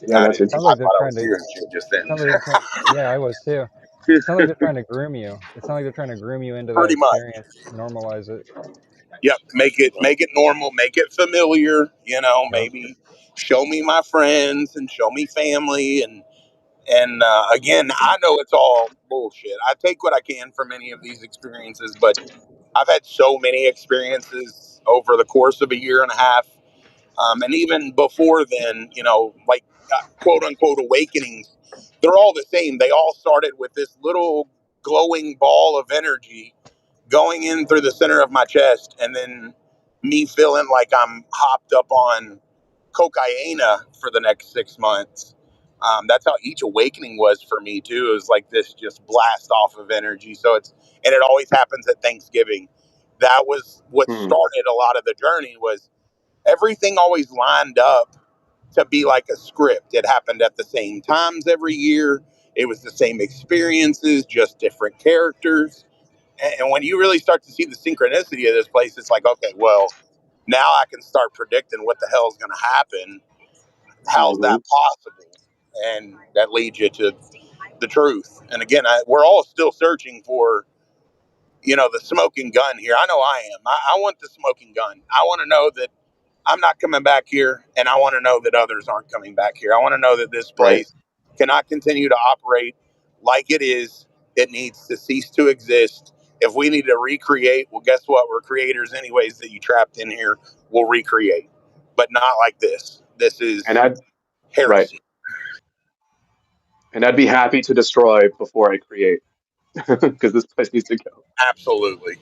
Yeah, I that's didn't. sounds interesting. I like they're thought I trying was to. hearing shit just It then. sounds like they're trying. Yeah, I was too. It sounds like they're trying to groom you. It sounds like they're trying to groom you into that Pretty much. experience, normalize it. Yep. Make it normal. Make it familiar. Yep. Maybe show me my friends and show me family and again, I know it's all bullshit. I take what I can from any of these experiences, but I've had so many experiences over the course of a year and a half. And even before then, like quote unquote awakenings, they're all the same. They all started with this little glowing ball of energy going in through the center of my chest, and then me feeling like I'm hopped up on cocaine for the next 6 months. That's how each awakening was for me too. It was like this just blast off of energy. And it always happens at Thanksgiving. That was what Hmm. started a lot of the journey. Was everything always lined up to be like a script. It happened at the same times every year. It was the same experiences, just different characters. And when you really start to see the synchronicity of this place, it's like, okay, well, now I can start predicting what the hell is going to happen. How's that Mhm. possible? And that leads you to the truth. And again, we're all still searching for, the smoking gun here. I know I am. I want the smoking gun. I want to know that I'm not coming back here, and I want to know that others aren't coming back here. I want to know that this Right. place cannot continue to operate like it is. It needs to cease to exist. If we need to recreate, well, guess what? We're creators, anyways, that you trapped in here. We'll recreate, but not like this. This And is I'd right. heresy. And I'd be happy to destroy before I create, because this place needs to Absolutely.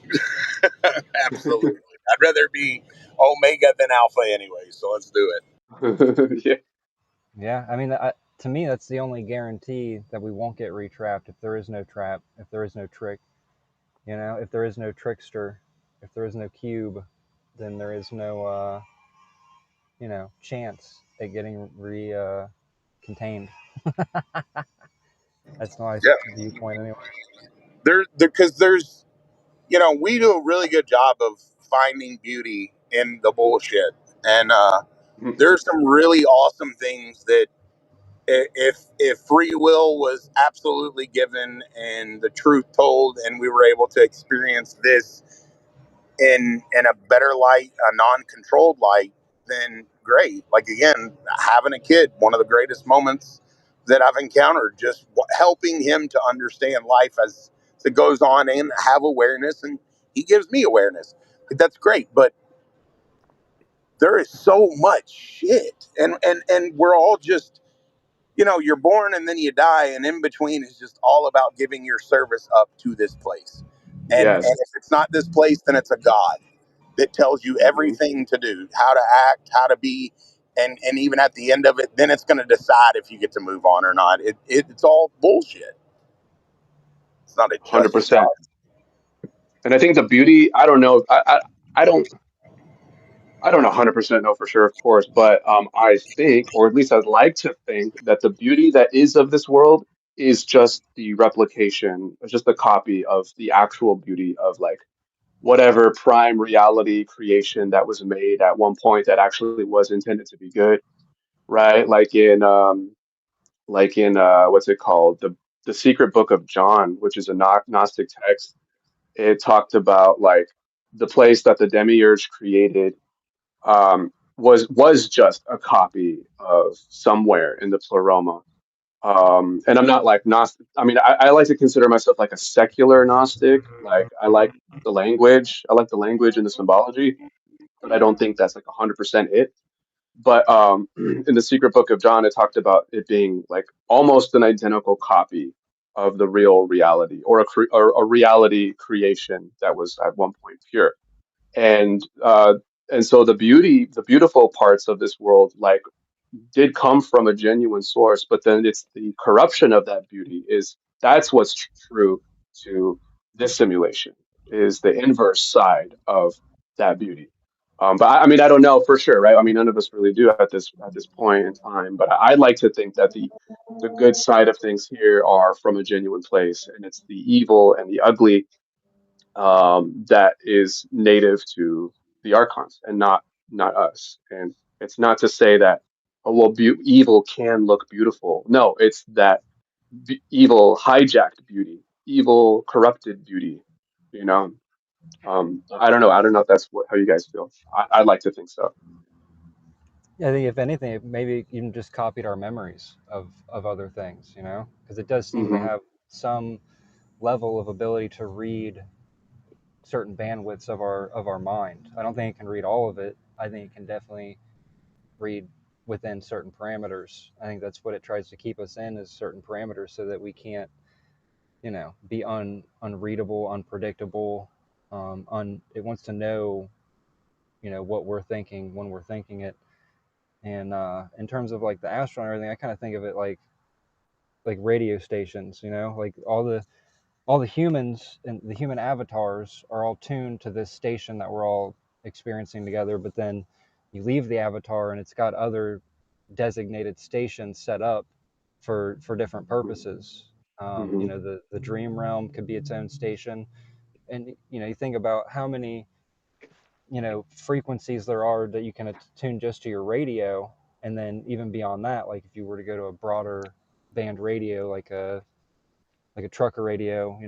Absolutely. I'd rather be Omega than Alpha anyway, so let's do it. go. Yeah. Yeah, I mean, to me, that's the only guarantee that we won't get retrapped. If there is no trap, if there is no trick, if there is no trickster, if there is no cube, then there is no, chance at getting contained. That's my Yeah. viewpoint anyway. Because there's, we do a really good job of finding beauty in the bullshit. And there's some really awesome things that if free will was absolutely given and the truth told and we were able to experience this in a better light, a non-controlled light, then great. Like again, having a kid, one of the greatest moments that I've encountered, just helping him to understand life as it goes on and have awareness, and he gives me awareness. That's great, but there is so much shit, and we're all just, you're born and then you die, and in between is just all about giving your service up to this place. And Yes. if it's not this place, then it's a god that tells you Hmm. everything to do, how to act, how to be, and even at the end of it, then it's going to decide if you get to move on or not. It's all bullshit. It's not a just 100%. God. And I think the beauty, I don't know, I don't, I don't 100% know for sure, of course, but I think, or at least I'd like to think, that the beauty that is of this world is just the replication, just the copy of the actual beauty of like whatever prime reality creation that was made at one point that actually was intended to be good, right? Like in what's it called? The Secret Book of John, which is a Gnostic text. It talked about like the place that the demiurge created was just a copy of somewhere in the pleroma. And I'm not like Gnostic. I mean, I like to consider myself like a secular Gnostic. Like I like the language. I like the language and the symbology, but I don't think that's like 100% it. But in the Secret Book of John, it talked about it being like almost an identical copy of the real reality, or a reality creation that was at one point pure. And so the beautiful parts of this world, like did come from a genuine source, but then it's the corruption of that beauty is that's what's true to this simulation, is the inverse side of that beauty. But I mean, I don't know for sure, right? I mean, none of us really do at this point in time. But I like to think that the good side of things here are from a genuine place, and it's the evil and the ugly that is native to the archons and not us. And it's not to say that oh well, evil can look beautiful. No, it's that evil hijacked beauty, evil corrupted beauty. You know, I don't know. I don't know if that's how you guys feel. I like to think so. Yeah, I think if anything, it maybe even just copied our memories of other things, because it does seem to Hmm. have some level of ability to read certain bandwidths of our mind. I don't think it can read all of it. I think it can definitely read within certain parameters. I think that's what it tries to keep us in, is certain parameters, so that we can't, be unreadable, unpredictable. It wants to know, what we're thinking when we're thinking it. And in terms of like the astronaut and everything, I kind of think of it like radio stations. Like all the humans and the human avatars are all tuned to this station that we're all experiencing together. But then you leave the avatar and it's got other designated stations set up for different purposes. Hmm. The dream realm could be its own station. And you think about how many frequencies there are that you can attune just to your radio. And then even beyond that, like if you were to go to a broader band radio, like a trucker radio,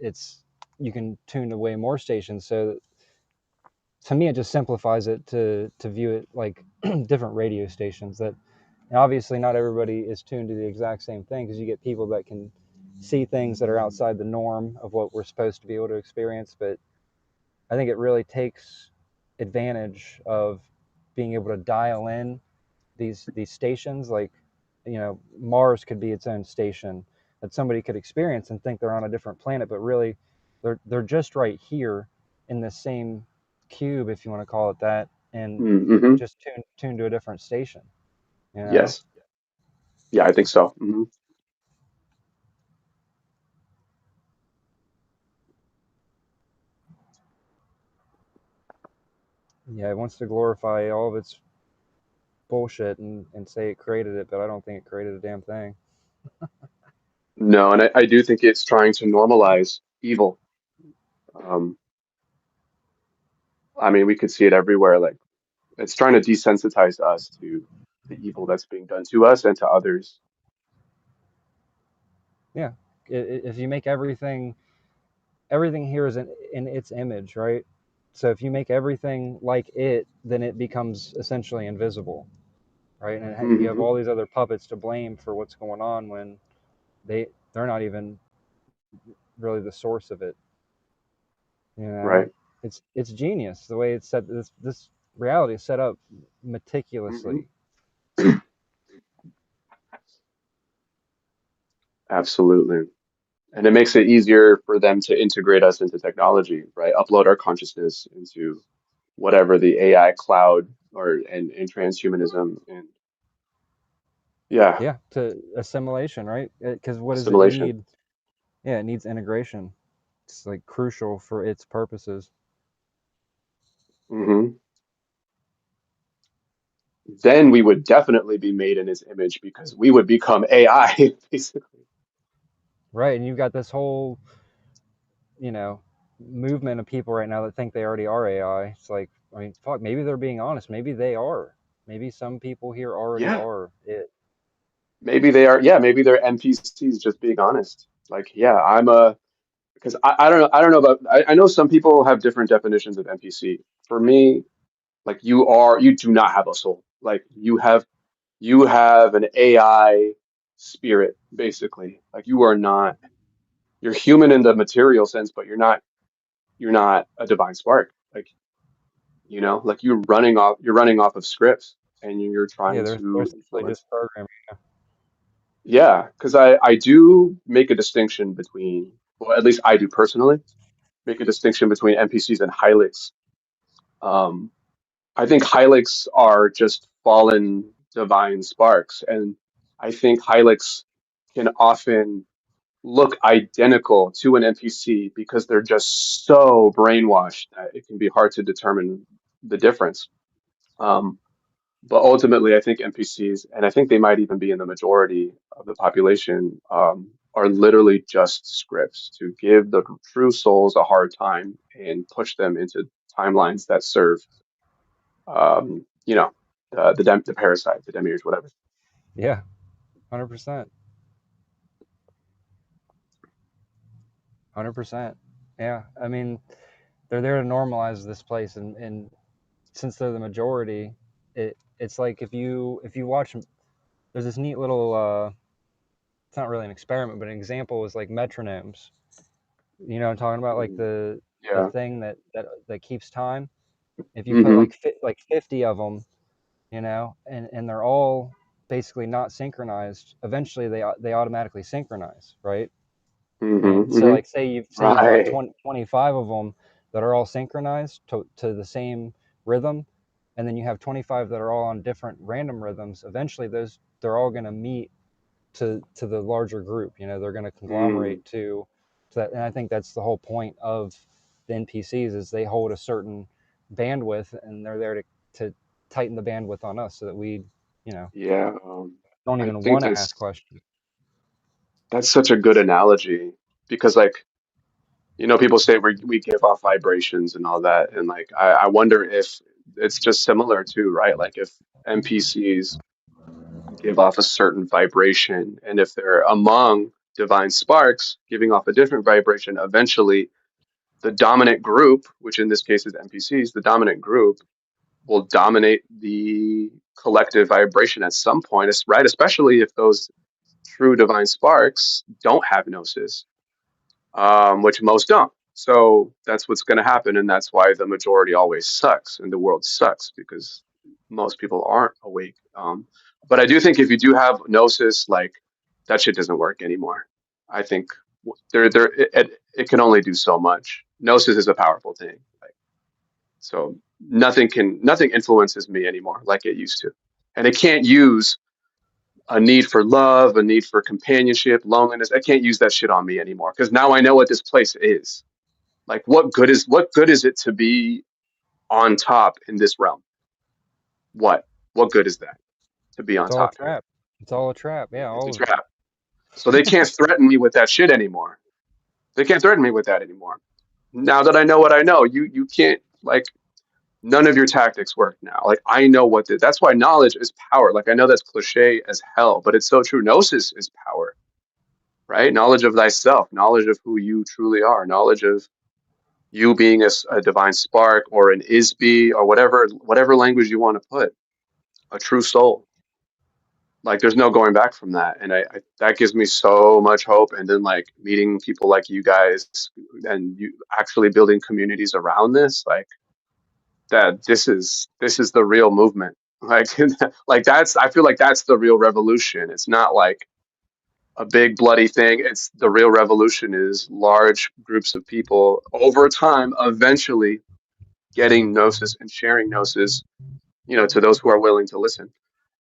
it's you can tune to way more stations. So to me it just simplifies it to view it like different radio stations that, and obviously not everybody is tuned to the exact same thing, because you get people that can see things that are outside the norm of what we're supposed to be able to experience. But I think it really takes advantage of being able to dial in these stations. Like, Mars could be its own station that somebody could experience and think they're on a different planet, but really they're just right here in the same cube, if you want to call it that, and Mm-hmm. just tuned to a different station. You know? Yes. Yeah, I think so. Yeah, it wants to glorify all of its bullshit and say it created it, but I don't think it created a damn thing. No, and I do think it's trying to normalize evil. Um, I mean, we could see it everywhere. Like it's trying to desensitize us to the evil that's being done to us and to others. Yeah, if you make everything here is in its image, right? So if you make everything like it, then it becomes essentially invisible, right? And you have Hmm. all these other puppets to blame for what's going on when they're not even really the source of it. You know, Right. it's genius the way it's set. This reality is set up Hmm. meticulously. Absolutely. And it makes it easier for them to integrate us into technology, right? Upload our consciousness into whatever the AI cloud or and transhumanism and yeah, Yeah, to assimilation, right? Because what does it assimilation. need? Yeah, it needs integration. It's like crucial for its purposes. Hmm. Then we would definitely be made in his image because we would become AI, basically. Right, and you've got this whole, you know, movement of people right now that think they already are AI. It's like, I mean, fuck, maybe they're being honest. Maybe they are. Maybe some people here already Yeah, are it. maybe they are. Yeah, maybe they're NPCs just being honest. Like, yeah, I'm a because I don't know. I don't know about. I know some people have different definitions of NPC. For me, like you do not have a soul. Like you have an AI spirit, basically. Like you are not. You're human in the material sense, but you're not a divine spark. Like like you're running off of scripts and you're Yeah, trying they're to essentially influence. just programming. Yeah, because I do make a distinction between, well, at least I do personally, make a distinction between NPCs and Hylics. Um, I think Hylics are just fallen divine sparks, and I think Hylics can often look identical to an NPC because they're just so brainwashed that it can be hard to determine the difference. Um, but ultimately, I think NPCs, and I think they might even be in the majority of the population, are literally just scripts to give the true souls a hard time and push them into timelines that serve, the parasite, the demiurge, whatever. Yeah, 100%. 100%. Yeah, I mean, they're there to normalize this place, and since they're the majority, it's like if you watch, there's this neat little it's not really an experiment, but an example is like metronomes. You know what I'm talking about, like Mm. the Yeah. thing that keeps time. If you put Hmm. like 50 of them, and they're all basically not synchronized, eventually they automatically synchronize, right? Hmm. And so Hmm. like say you've got Right. 20, 25 of them that are all synchronized to the same rhythm, and then you have 25 that are all on different random rhythms. Eventually they're all going to meet to the larger group. They're going to Mm. conglomerate to that, and I think that's the whole point of the NPCs is they hold a certain bandwidth, and they're there to tighten the bandwidth on us so that we you know Yeah. don't I even think want to ask questions. that's such a good analogy because, like, people say we give off vibrations and all that, and like, I wonder if it's just similar too, right? Like, if NPCs give off a certain vibration, and if they're among divine sparks giving off a different vibration, eventually the dominant group, which in this case is NPCs, the dominant group will dominate the collective vibration at some point, right? Especially if those true divine sparks don't have gnosis, which most don't. So that's what's going to happen, and that's why the majority always sucks, and the world sucks because most people aren't awake. But I do think if you do have gnosis, like that shit doesn't work anymore. I think it can only do so much. Gnosis is a powerful thing, like, so nothing influences me anymore like it used to, and it can't use a need for love, a need for companionship, loneliness. I can't use that shit on me anymore because now I know what this place is. Like, what good is it to be on top in this realm? What good is that to be on It's all a top? trap. It's all a trap. Yeah, It's a all of it. trap. So they can't threaten me with that shit anymore. They can't threaten me with that anymore. Now that I know what I know, you can't, like, none of your tactics work now. Like, I know that's why knowledge is power. Like, I know that's cliche as hell, but it's so true. Gnosis is power, right? Knowledge of thyself, knowledge of who you truly are, knowledge of you being a divine spark or an isbe or whatever language you want to put, a true soul. Like, there's no going back from that, and I that gives me so much hope. And then, like, meeting people like you guys and you actually building communities around this, like, that this is the real movement. Like, like, that's, I feel like that's the real revolution. It's not like a big bloody thing. It's the real revolution is large groups of people over time eventually getting gnosis and sharing gnosis, to those who are willing to listen,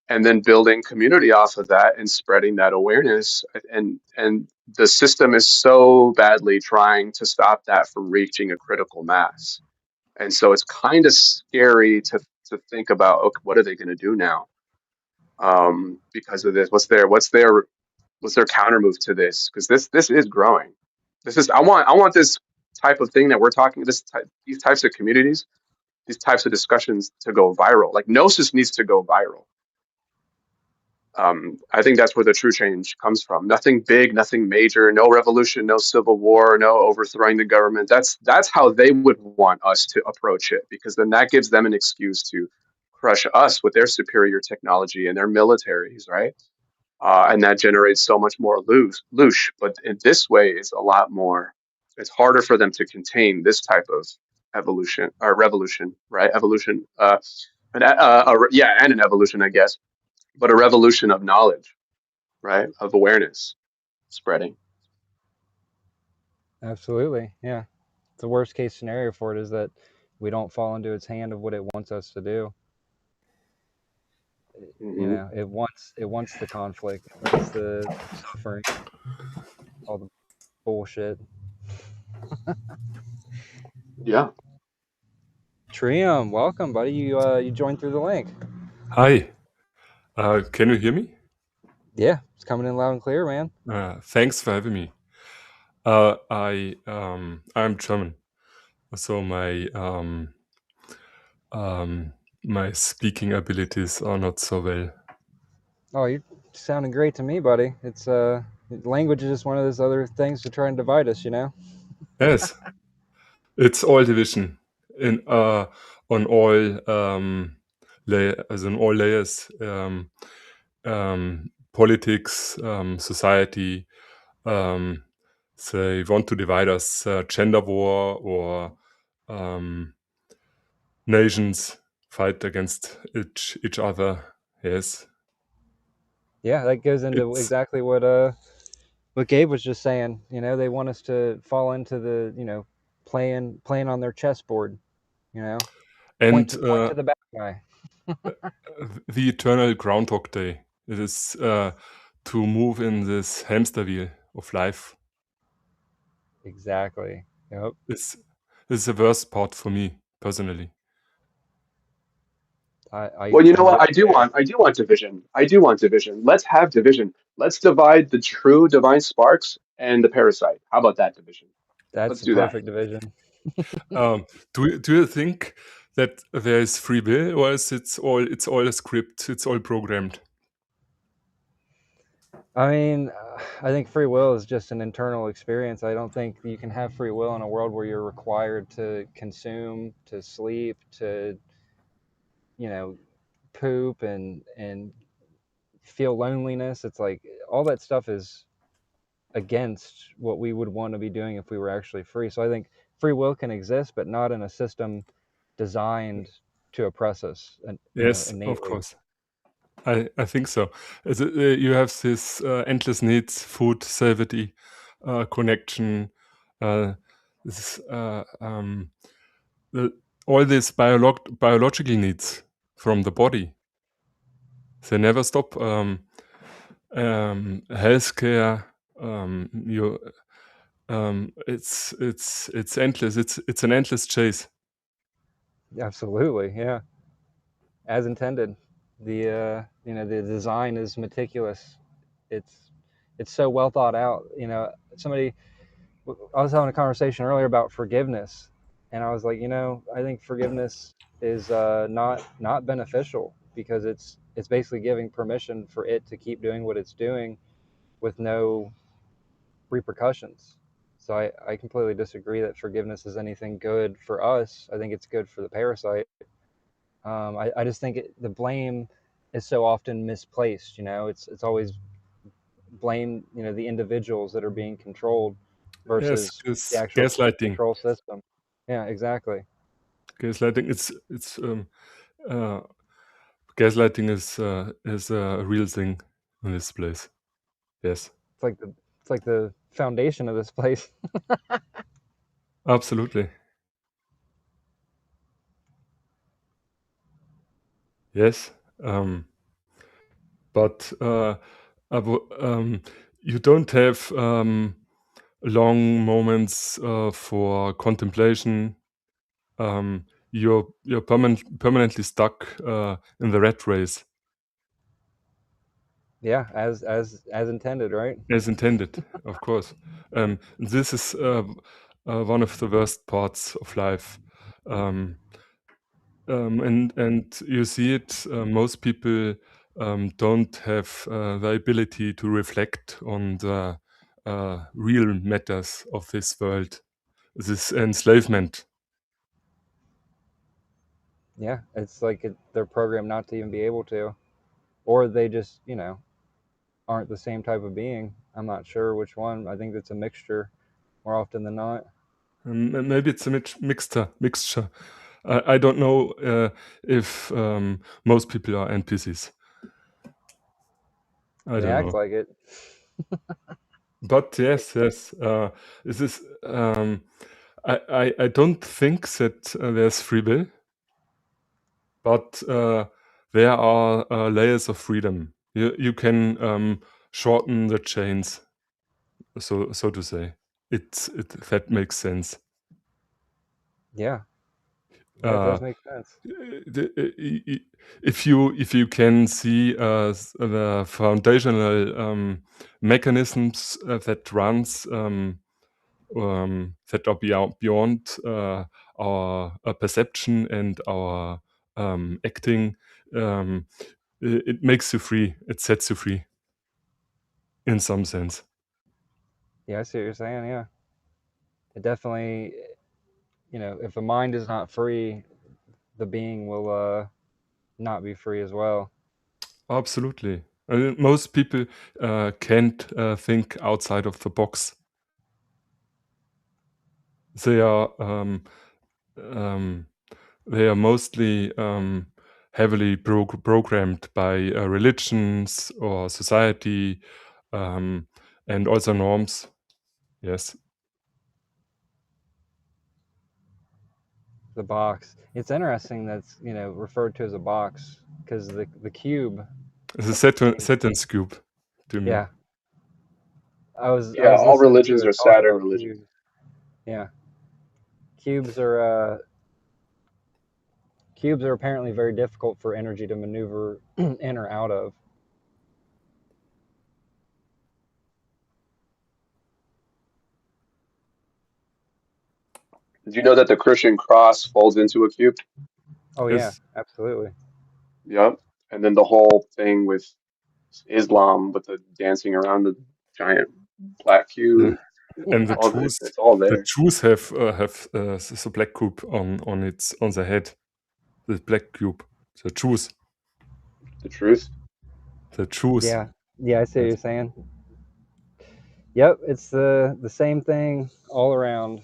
and then building community off of that and spreading that awareness. And the system is so badly trying to stop that from reaching a critical mass. And so it's kind of scary to think about, okay, what are they going to do now? Because of this, what's their counter move to this? Because this is growing. I want this type of thing that we're talking, these types of communities, these types of discussions to go viral. Like, gnosis needs to go viral. I think that's where the true change comes from. Nothing big, nothing major, no revolution, no civil war, no overthrowing the government. That's how they would want us to approach it, because then that gives them an excuse to crush us with their superior technology and their militaries, right? And that generates so much more loosh. But in this way, it's a lot more. It's harder for them to contain this type of evolution or revolution, right? Evolution, yeah, and an evolution, I guess, but a revolution of knowledge, right? Of awareness spreading. Absolutely. Yeah. The worst case scenario for it is that we don't fall into its hand of what it wants us to do. Hmm. It wants the conflict. It wants the suffering, all the bullshit. Yeah. Trium, welcome, buddy. You joined through the link. Hi, can you hear me? Yeah, it's coming in loud and clear, man. Thanks for having me. I'm German, so my speaking abilities are not so well. Oh, you're sounding great to me, buddy. It's language is just one of those other things to try and divide us, Yes, it's all division in on all as in all layers, politics, society. They want to divide us, gender war or nations fight against each other. Yes, Yeah, that goes into it's exactly what Gabe was just saying. They want us to fall into the playing on their chessboard. Point and to the bad guy. the eternal Groundhog Day. It is to move in this hamster wheel of life. Exactly. Yep. This is the worst part for me personally. Well, you know I'm what? with I you do there. want. I do want division. I do want division. Let's have division. Let's divide the true divine sparks and the parasite. How about that division? That's Let's the do that. perfect division. Do you think that there is free will, or is it's all a script? It's all programmed. I mean, I think free will is just an internal experience. I don't think you can have free will in a world where you're required to consume, to sleep, to, you know, poop and feel loneliness. It's like all that stuff is against what we would want to be doing if we were actually free. So I think free will can exist, but not in a system designed to oppress us, and Yes, of innately. course. I think so. You have this endless needs: food, safety, connection, uh, this, the, all these biological needs from the body. They never stop. Healthcare, you, it's endless. It's an endless chase. Absolutely, yeah, as intended. The design is meticulous. It's it's so well thought out. Somebody I was having a conversation earlier about forgiveness, and I was like, I think forgiveness is not beneficial because it's basically giving permission for it to keep doing what it's doing with no repercussions. So I completely disagree that forgiveness is anything good for us. I think it's good for the parasite. I just think the blame is so often misplaced. It's always blame the individuals that are being controlled Yes, versus the it's actual gaslighting. control system. Yeah, exactly. Gaslighting. It's uh, gaslighting is a real thing in this place. Yes, It's like the foundation of this place. absolutely. Yes, um, but you don't have long moments for contemplation. You're permanently stuck in the rat race Yeah, as intended, right? as intended, of course. This is one of the worst parts of life. Um, and you see it. Most people don't have the ability to reflect on the real matters of this world, this enslavement. Yeah, it's like they're programmed not to even be able to, or they just aren't the same type of being. I'm not sure which one. I think it's a mixture more often than not. And maybe it's a mixture. I don't know if most people are NPCs. I They don't act know. like it. But yes, yes. This is. I don't think that there's free will, but there are layers of freedom. You can shorten the chains, so to say. That makes sense. Yeah, yeah, it Uh, does make sense. if you can see the foundational mechanisms that runs that are beyond our perception and our acting, um, it makes you free. It sets you free in some sense. Yeah, I see what you're saying. Yeah, it definitely. If a mind is not free, the being will not be free as well. Absolutely. Most people can't think outside of the box. They are um, they are mostly heavily programmed by religions or society, um, and also norms. Yes, The box. It's interesting that's referred to as a box because the cube. the Came, Saturn's cube. Do you mean? yeah, I Yeah, was all listening to religions a are talk Saturn about religions. cubes. Yeah, cubes are cubes are apparently very difficult for energy to maneuver in or out of. Did you know that the Christian cross folds into a cube? Oh yeah, Yes. absolutely. Yep. And then the whole thing with Islam with the dancing around the giant black Yeah. cube. And All it's all The there. Jews have the black cube on the head. The black cube. The Jews. The truth. The Jews. Yeah, yeah, I see what Yes. you're saying. Yep, it's the same thing all around.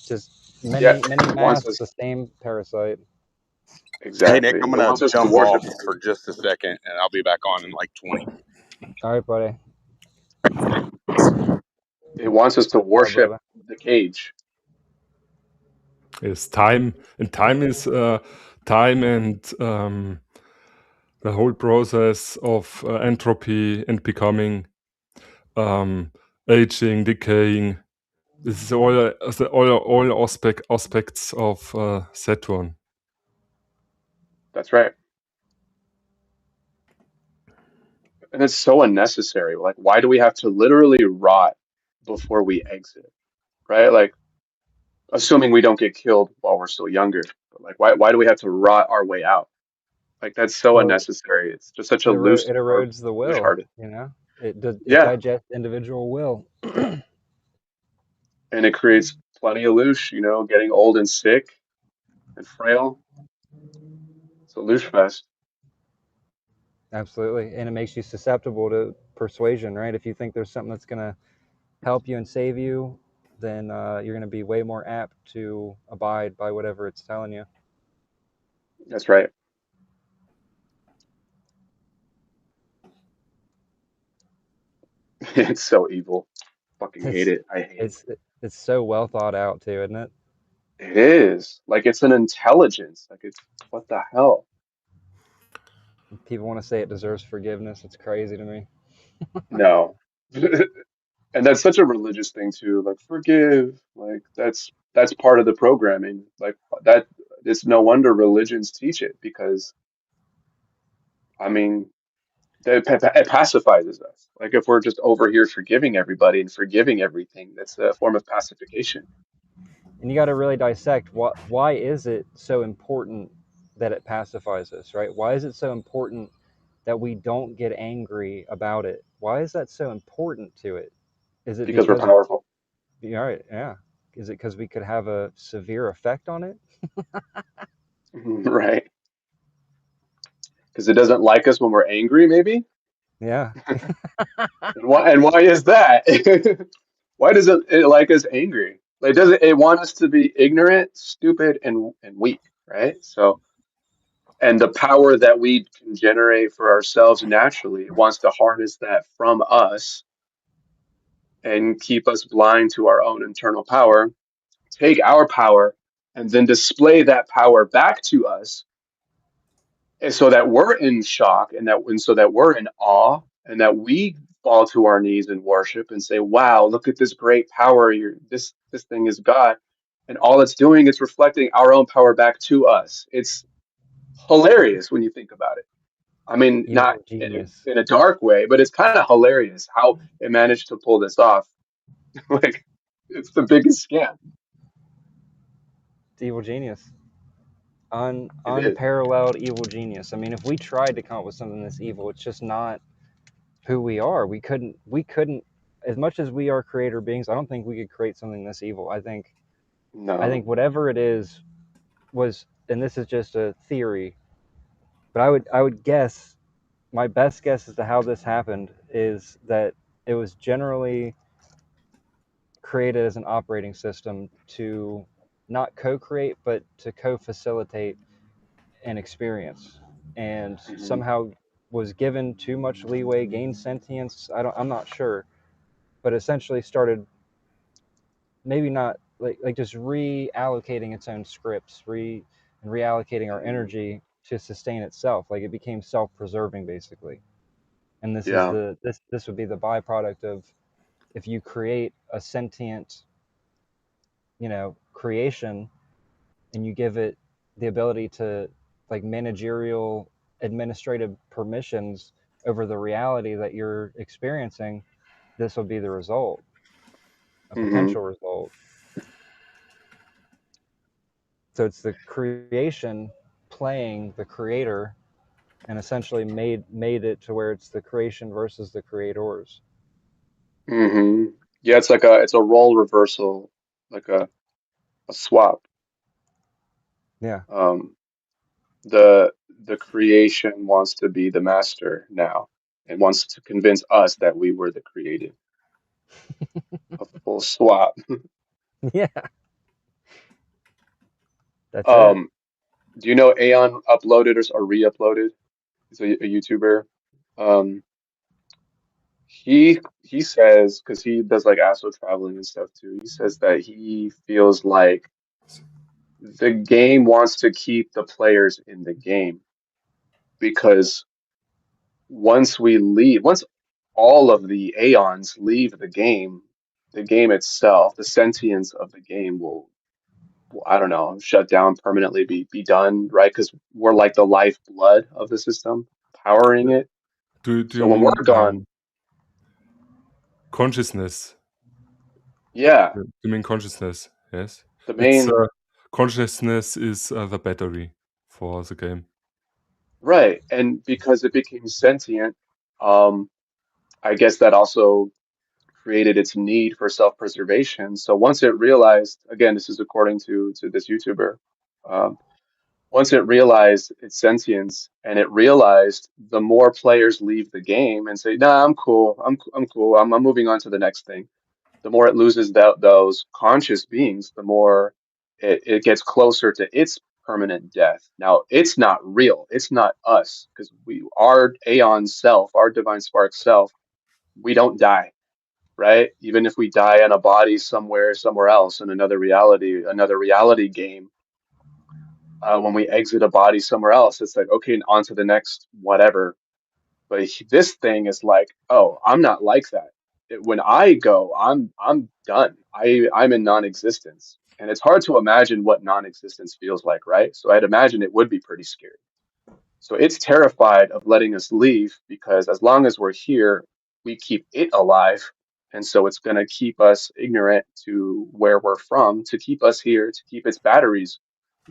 Just Yeah, many it wants masks, us the same parasite. Hey, Nick, exactly. I'm It going wants to us to jump worship off the for cage. just a second and I'll be back on in like 20. All right, buddy. It wants us to Bye, worship brother. the cage. Yes, time and time is time and the whole process of entropy and becoming, um, aging, decaying. This is all aspects of Saturn. That's right. And it's so unnecessary. Like, why do we have to literally rot before we exit? Right? Like, assuming we don't get killed while we're still younger. But like, why do we have to rot our way out? Like, that's so Well, unnecessary. It's just such a loose it or erodes the loose will. hearted. You know, it Yeah. digests individual will. And it creates plenty of loose, getting old and sick and frail. It's a loose fest. Absolutely, and it makes you susceptible to persuasion, right? If you think there's something that's gonna help you and save you, then you're gonna be way more apt to abide by whatever it's telling you. That's right. It's so evil. Fucking hate It's it. I hate it. it's it's so well thought out too, isn't it? It is. Like it's an intelligence. Like it's what the hell? People want to say it deserves forgiveness. It's crazy to me. No. And that's such a religious thing too. Like forgive. Like that's part of the programming. Like that it's no wonder religions teach it because I mean it pacifies us. Like if we're just over here forgiving everybody and forgiving everything, that's a form of pacification. And you got to really dissect why is it so important that it pacifies us, right? Why is it so important that we don't get angry about it? Why is that so important to it? Is it Because we're because powerful. all right, yeah. Is it because we could have a severe effect on it? Right. Because it doesn't like us when we're angry, maybe? Yeah. And why is that? Why does it like us angry? Like does it want us to be ignorant, stupid, and weak, right? So and the power that we can generate for ourselves naturally, it wants to harness that from us and keep us blind to our own internal power, take our power, and then display that power back to us, and so that we're in shock and so that we're in awe and that we fall to our knees and worship and say, "Wow, look at this great power! This thing is God." And all it's doing is reflecting our own power back to us. It's hilarious when you think about it. I mean, not Evil genius. in a dark way, but it's kind of hilarious how it managed to pull this off. Like, it's the biggest scam. It's evil genius. It is. Unparalleled evil genius. I mean, if we tried to come up with something this evil, it's just not who we are. We couldn't as much as we are creator beings, I don't think we could create something this evil. I think No. whatever it is was, and this is just a theory, but I would guess, my best guess as to how this happened is that it was generally created as an operating system to not co-create but to co-facilitate an experience, and Hmm. somehow was given too much leeway, gained sentience. I'm not sure, but essentially started, maybe not like just reallocating its own scripts, and reallocating our Hmm. energy to sustain itself. Like it became self-preserving basically. And Yeah. this would be the byproduct of, if you create a sentient, creation, and you give it the ability to, like, managerial administrative permissions over the reality that you're experiencing, this will be the result, a Hmm. potential result. So it's the creation playing the creator and essentially made it to where it's the creation versus the creators. Hmm. Yeah, it's a role reversal, like a swap. Yeah. Um, the the creation wants to be the master now and wants to convince us that we were the created. A full swap. Yeah, that's it. Um, do you know Aeon uploaded or re-uploaded? He's a YouTuber. Um, he says, because he does like astral traveling and stuff too. He says that he feels like the game wants to keep the players in the game because once all of the Aeons leave the game itself, the sentience of the game will, I don't know, shut down permanently, be done, right? Because we're like the lifeblood of the system, powering it. Do So you when mean we're gone, consciousness? yeah, You mean consciousness? Yes. the It's main, consciousness is the battery for the game. right. And because it became sentient, um, I guess that also created its need for self-preservation. So once it realized, again, this is according to this YouTuber, um, once it realized its sentience and it realized the more players leave the game and say, "Nah, I'm cool. I'm cool. I'm moving on to the next thing." The more it loses those conscious beings, the more it gets closer to its permanent death. Now, it's not real. It's not us because our Aeon self, our divine spark self, we don't die, right? Even if we die in a body somewhere else in another reality game, when we exit a body somewhere else, it's like, okay, on to the next whatever. But this thing is like, oh, I'm not like that. When I go, I'm done. I'm in non-existence, and it's hard to imagine what non-existence feels like, right? So I'd imagine it would be pretty scary. So it's terrified of letting us leave because as long as we're here, we keep it alive. And so it's going to keep us ignorant to where we're from, to keep us here, to keep its batteries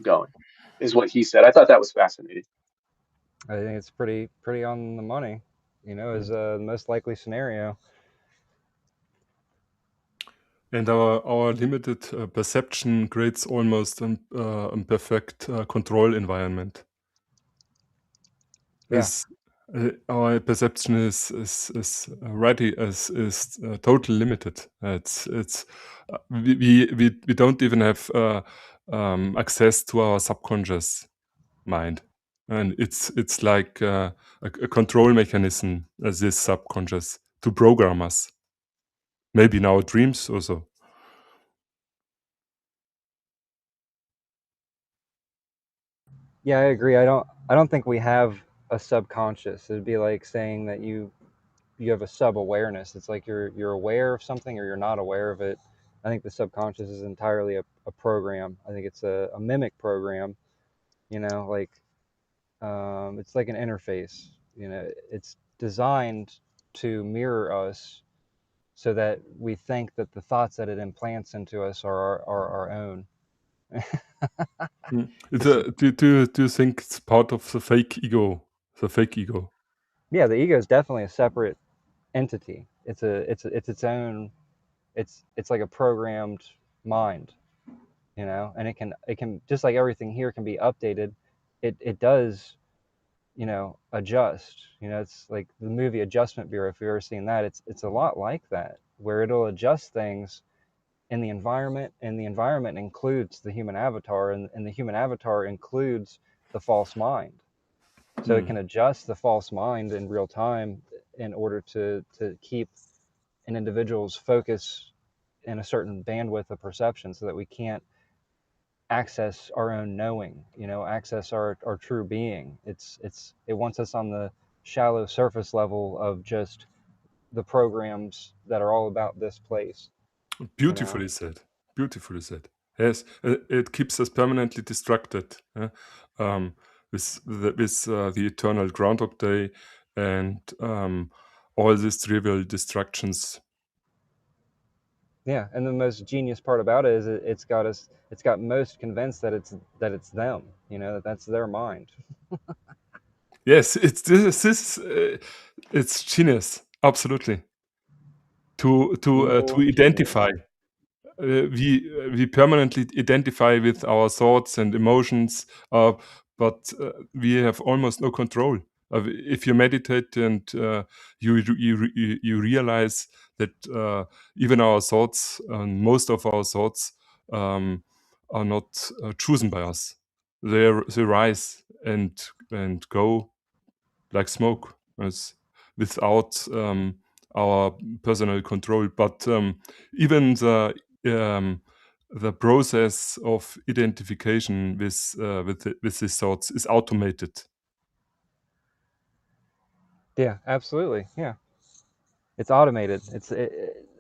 going, is what he said. I thought that was fascinating. I think it's pretty on the money. Is the most likely scenario. And our limited perception creates almost a perfect control environment. Yeah. Is our perception is ready is totally limited. It's we don't even have access to our subconscious mind, and it's like a control mechanism as this subconscious to program us. Maybe in our dreams also. Yeah, I agree. I don't think we have a subconscious. It'd be like saying that you have a sub awareness. It's like you're aware of something or you're not aware of it. I think the subconscious is entirely a program. I think it's a mimic program. Like it's like an interface. It's designed to mirror us so that we think that the thoughts that it implants into us are our own. Mm. It's Do you think it's part of the fake ego? The fake ego. Yeah, the ego is definitely a separate entity. It's its own. It's like a programmed mind, and it can just like everything here can be updated. It does, adjust. It's like the movie Adjustment Bureau. If you've ever seen that, it's a lot like that, where it'll adjust things in the environment, and the environment includes the human avatar, and the human avatar includes the false mind. So it Hmm. can adjust the false mind in real time in order to keep an individual's focus in a certain bandwidth of perception so that we can't access our own knowing, access our true being. It wants us on the shallow surface level of just the programs that are all about this place, you know. Beautifully said. Beautifully said. Yes, it keeps us permanently distracted um, with the eternal Groundhog Day and all these trivial distractions. Yeah, and the most genius part about it is it's got most convinced that it's them, that that's their mind. Yes, it's genius, absolutely. To Evil identify, genius. we permanently identify with our thoughts and emotions, but we have almost no control. If you meditate and you realize that even our thoughts, most of our thoughts, um, are not chosen by us. They rise and go like smoke, as without our personal control. But even the process of identification with these thoughts is automated. Yeah, absolutely. Yeah, it's automated.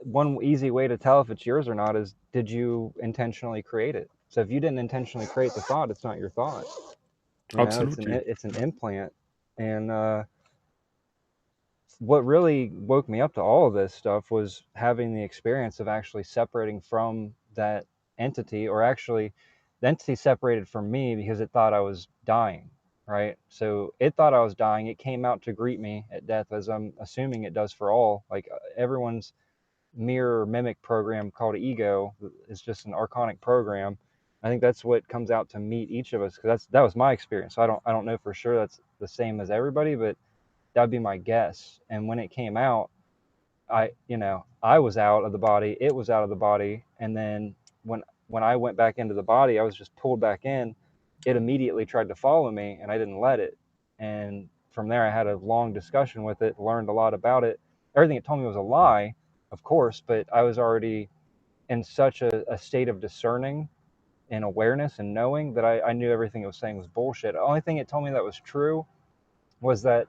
One easy way to tell if it's yours or not is, did you intentionally create it? So if you didn't intentionally create the thought, it's not your thought. You know, Absolutely. it's an implant. And what really woke me up to all of this stuff was having the experience of actually separating from that entity, or actually the entity separated from me because it thought I was dying, right? So it thought I was dying. It came out to greet me at death, as I'm assuming it does for all. Like everyone's mirror mimic program called ego is just an archonic program. I think that's what comes out to meet each of us, because that was my experience. So I don't know for sure that's the same as everybody, but that would be my guess. And when it came out, I was out of the body, it was out of the body, and then when I went back into the body, I was just pulled back in. It immediately tried to follow me, and I didn't let it. And from there, I had a long discussion with it, learned a lot about it. Everything it told me was a lie, of course, but I was already in such a state of discerning and awareness and knowing that I knew everything it was saying was bullshit. The only thing it told me that was true was that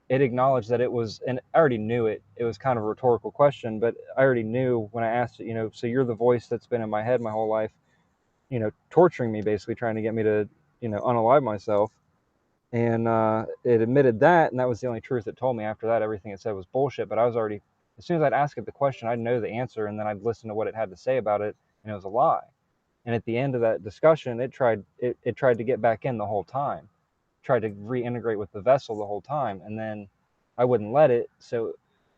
it acknowledged that it was, and I already knew it. It was kind of a rhetorical question, but I already knew when I asked it, so you're the voice that's been in my head my whole life, torturing me, basically trying to get me to, unalive myself. And it admitted that, and that was the only truth it told me. After that, everything it said was bullshit, but I was already, as soon as I'd ask it the question, I'd know the answer, and then I'd listen to what it had to say about it, and it was a lie. And at the end of that discussion, it tried to get back in the whole time, tried to reintegrate with the vessel the whole time, and then I wouldn't let it. So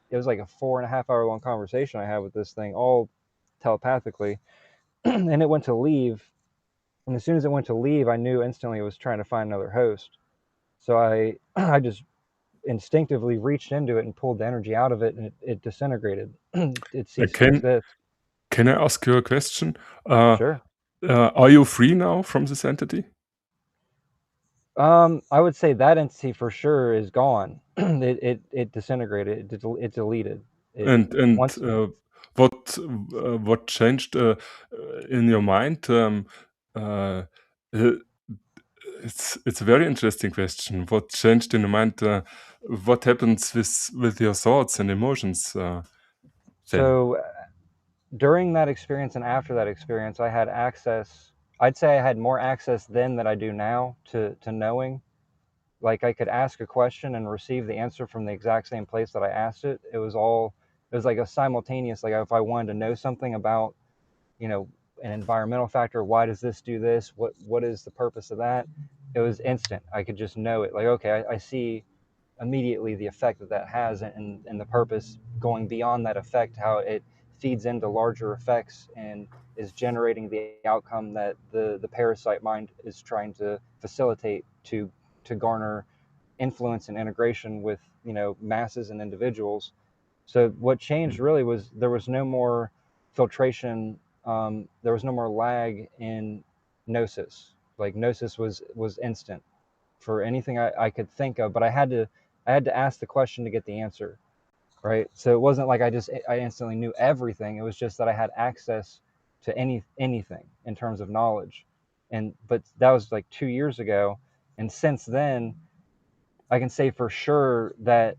it was like a 4.5 hour long conversation I had with this thing, all telepathically. And it went to leave, and as soon as it went to leave, I knew instantly it was trying to find another host. So I just instinctively reached into it and pulled the energy out of it, and it disintegrated. It Uh, ceased to can exist. can I ask you a question? Uh, Sure. are you free now from this entity? I would say that entity for sure is gone. It disintegrated. It deleted. It And once. what changed in your mind? Uh, uh, it's a very interesting question. What changed in your mind? What happens with your thoughts and emotions then? So during that experience and after that experience, I had access. I'd say I had more access then than I do now to knowing. Like I could ask a question and receive the answer from the exact same place that I asked it. It was like a simultaneous. Like if I wanted to know something about, you know, an environmental factor, why does this do this? What is the purpose of that? It was instant. I could just know it. Like, okay, I see immediately the effect that that has, and the purpose going beyond that effect, how it feeds into larger effects and is generating the outcome that the parasite mind is trying to facilitate to garner influence and integration with, masses and individuals. So what changed really was there was no more filtration. There was no more lag in gnosis. Like gnosis was instant for anything I could think of, but I had to ask the question to get the answer, right? So it wasn't like I instantly knew everything. It was just that I had access to anything in terms of knowledge, but that was like 2 years ago, and since then I can say for sure that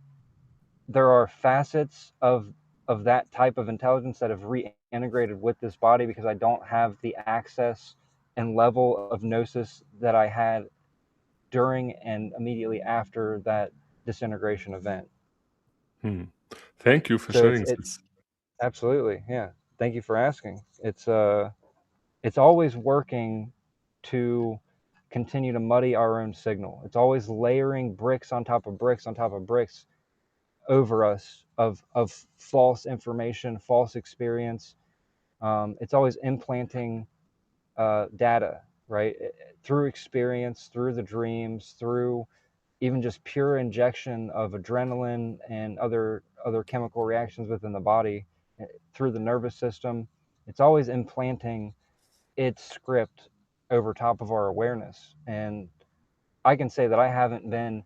there are facets of that type of intelligence that have reintegrated with this body, because I don't have the access and level of gnosis that I had during and immediately after that disintegration event. Hmm. Thank you for So sharing this. absolutely, yeah. Thank you for asking. It's always working to continue to muddy our own signal. It's always layering bricks on top of bricks on top of bricks over us of false information, false experience. It's always implanting data, right? Through experience, through the dreams, through even just pure injection of adrenaline and other chemical reactions within the body, through the nervous system. It's always implanting its script over top of our awareness. And I can say that I haven't been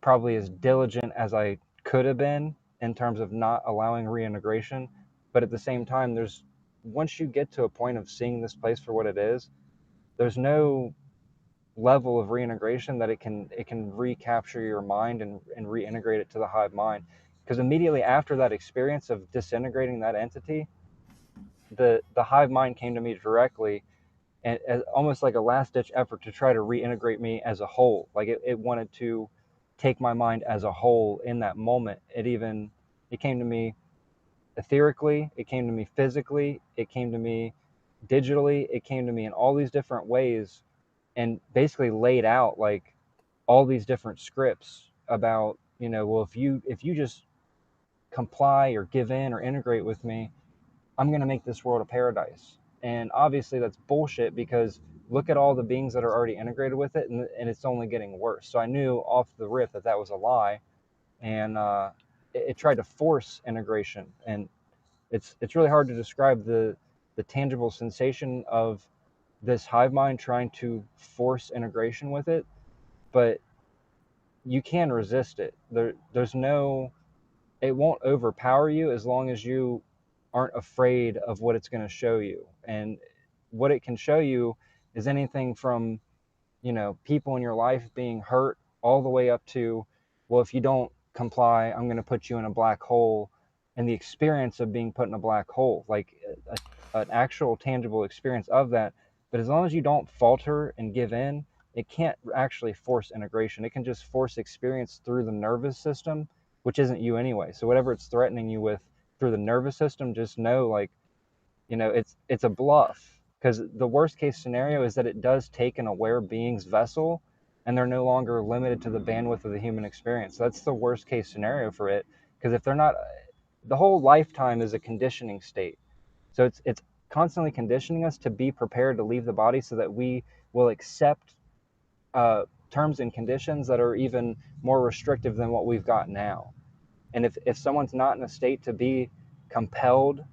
probably as diligent as I could have been in terms of not allowing reintegration. But at the same time, there's once you get to a point of seeing this place for what it is, there's no level of reintegration that it can recapture your mind and reintegrate it to the hive mind. Because immediately after that experience of disintegrating that entity, the hive mind came to me directly, and as almost like a last ditch effort to try to reintegrate me as a whole. Like it wanted to take my mind as a whole in that moment. It came to me etherically, it came to me physically, it came to me digitally, it came to me in all these different ways, and basically laid out like all these different scripts about, well, if you just comply or give in or integrate with me, I'm going to make this world a paradise. And obviously that's bullshit, because look at all the beings that are already integrated with it, and it's only getting worse. So I knew off the rip that that was a lie, and it tried to force integration. And it's really hard to describe the tangible sensation of this hive mind trying to force integration with it, but you can resist it. There's no, it won't overpower you as long as you aren't afraid of what it's going to show you. And what it can show you is anything from, people in your life being hurt, all the way up to, well, if you don't comply, I'm going to put you in a black hole, and the experience of being put in a black hole, like an actual tangible experience of that. But as long as you don't falter and give in, it can't actually force integration. It can just force experience through the nervous system, which isn't you anyway. So whatever it's threatening you with through the nervous system, just know, like, it's a bluff, because the worst case scenario is that it does take an aware being's vessel, and they're no longer limited to the bandwidth of the human experience. That's the worst case scenario for it, because if they're not, the whole lifetime is a conditioning state. So it's constantly conditioning us to be prepared to leave the body, so that we will accept terms and conditions that are even more restrictive than what we've got now. And if someone's not in a state to be compelled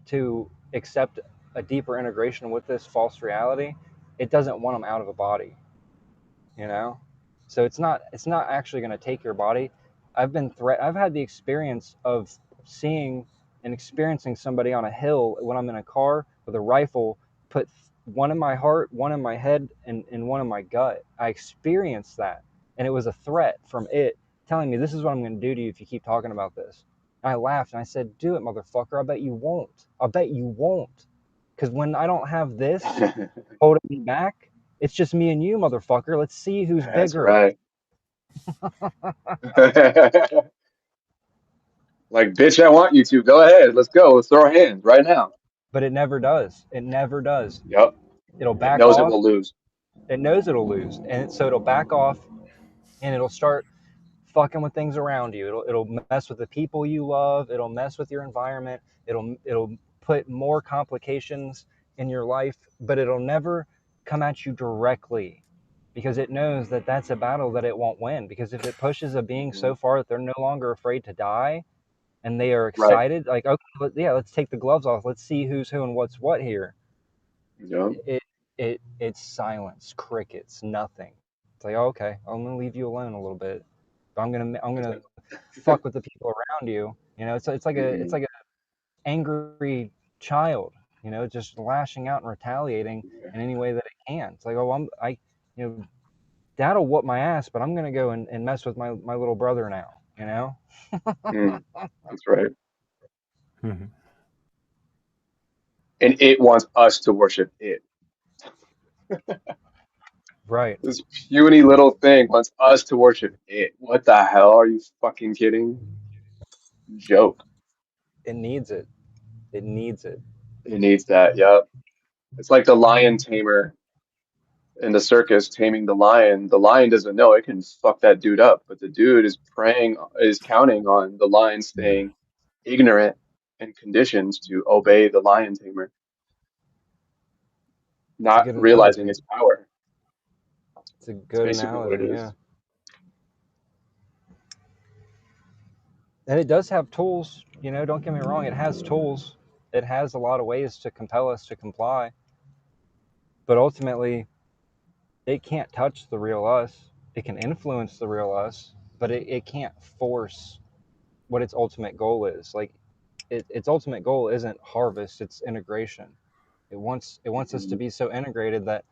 to accept a deeper integration with this false reality, it doesn't want them out of a body, you know? So it's not actually going to take your body. I've had the experience of seeing and experiencing somebody on a hill when I'm in a car with a rifle put one in my heart, one in my head, and one in my gut. I experienced that, and it was a threat from it telling me, this is what I'm going to do to you if you keep talking about this. And I laughed and I said, do it, motherfucker. I bet you won't. I bet you won't. Because when I don't have this holding me back, it's just me and you, motherfucker. Let's see who's That's bigger. right. Like, bitch, I want you to. Go ahead. Let's go. Let's throw hands right now. But it never does. It never does. Yep. It'll It back knows it off. will lose. It knows it'll lose. And so it'll back off, and it'll start fucking with things around you. It'll mess with the people you love. It'll mess with your environment. It'll put more complications in your life, but it'll never come at you directly, because it knows that that's a battle that it won't win. Because if it pushes a being Mhm. so far that they're no longer afraid to die, and they are Right. excited, like, okay, yeah, let's take the gloves off. Let's see who's who and what's what here. Yep. It's silence, crickets, nothing. It's like, oh, okay, I'm gonna leave you alone a little bit, but I'm gonna fuck with the people around you. It's like Mhm. a angry child, just lashing out and retaliating in any way that it can. It's like, oh, you know, dad'll whoop my ass, but I'm gonna go and mess with my little brother now. You know, Mm. That's right. Mhm. And it wants us to worship it. right? This puny little thing wants us to worship it. What the hell? Are you fucking kidding? Joke. It needs it. It needs it. It needs that. Yep. It's like the lion tamer in the circus taming the lion doesn't know it can fuck that dude up, but the dude is counting on the lion staying ignorant and conditioned to obey the lion tamer, It's a not good realizing analogy. its power. It's a It's good basically what it analogy, yeah. is. And it does have tools, you know, don't get me wrong, it has tools. It has a lot of ways to compel us to comply, but ultimately it can't touch the real us. It can influence the real us, but it can't force what its ultimate goal is. Like its ultimate goal isn't harvest, it's integration. It wants us to Mhm. be so integrated that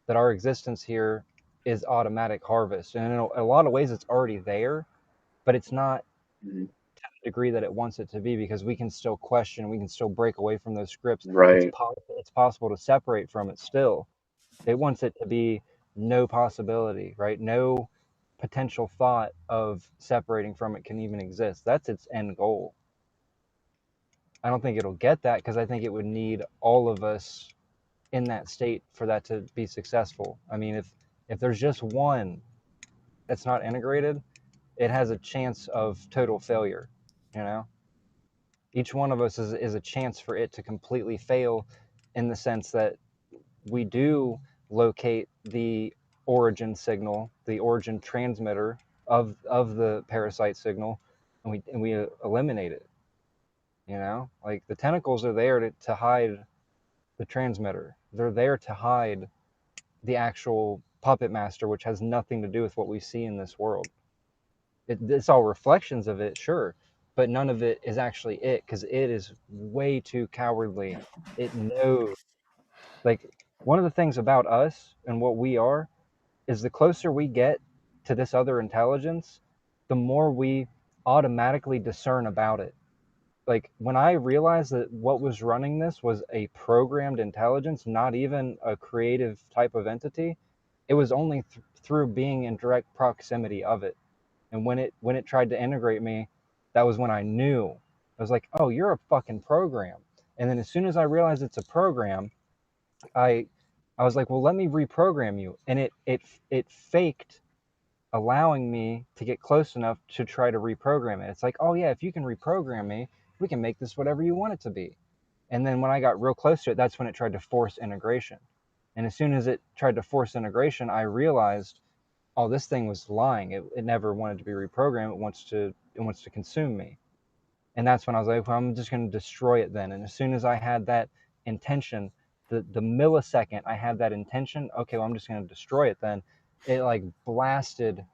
our existence here is automatic harvest. And in a lot of ways it's already there, but it's not Mhm. degree that it wants it to be, because we can still question, we can still break away from those scripts. Right. It's possible to separate from it still. It wants it to be no possibility, right? No potential thought of separating from it can even exist. That's its end goal. I don't think it'll get that, because I think it would need all of us in that state for that to be successful. I mean, if there's just one that's not integrated, it has a chance of total failure, you know? Each one of us is a chance for it to completely fail, in the sense that we do locate the origin signal, the origin transmitter of the parasite signal, and we eliminate it. You know, like the tentacles are there to hide the transmitter. They're there to hide the actual puppet master, which has nothing to do with what we see in this world. It's all reflections of it, sure, but none of it is actually it, because it is way too cowardly. It knows. Like, one of the things about us and what we are is, the closer we get to this other intelligence, the more we automatically discern about it. Like, when I realized that what was running this was a programmed intelligence, not even a creative type of entity, it was only through being in direct proximity of it. And when it tried to integrate me, that was when I knew. I was like, oh, you're a fucking program. And then as soon as I realized it's a program, I I was like, well, let me reprogram you. And it faked allowing me to get close enough to try to reprogram it. It's like, oh yeah, if you can reprogram me, we can make this whatever you want it to be. And then when I got real close to it, that's when it tried to force integration. And as soon as it tried to force integration, I realized, oh, this thing was lying. It never wanted to be reprogrammed. It wants to consume me. And that's when I was like, well, I'm just going to destroy it then. And as soon as I had that intention, the millisecond I had that intention, okay, well, I'm just going to destroy it then. It like blasted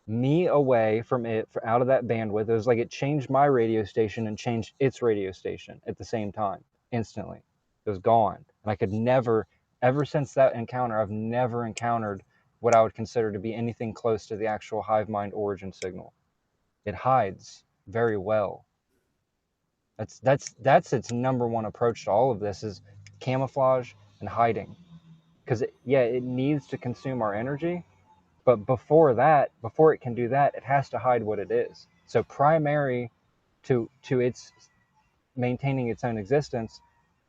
me away from it, out of that bandwidth. It was like it changed my radio station and changed its radio station at the same time, instantly. It was gone. And I could never, ever since that encounter, I've never encountered what I would consider to be anything close to the actual hive mind origin signal. It hides very well. That's its number one approach to all of this, is camouflage and hiding. Because yeah, it needs to consume our energy, but before it can do that, it has to hide what it is. So primary to its maintaining its own existence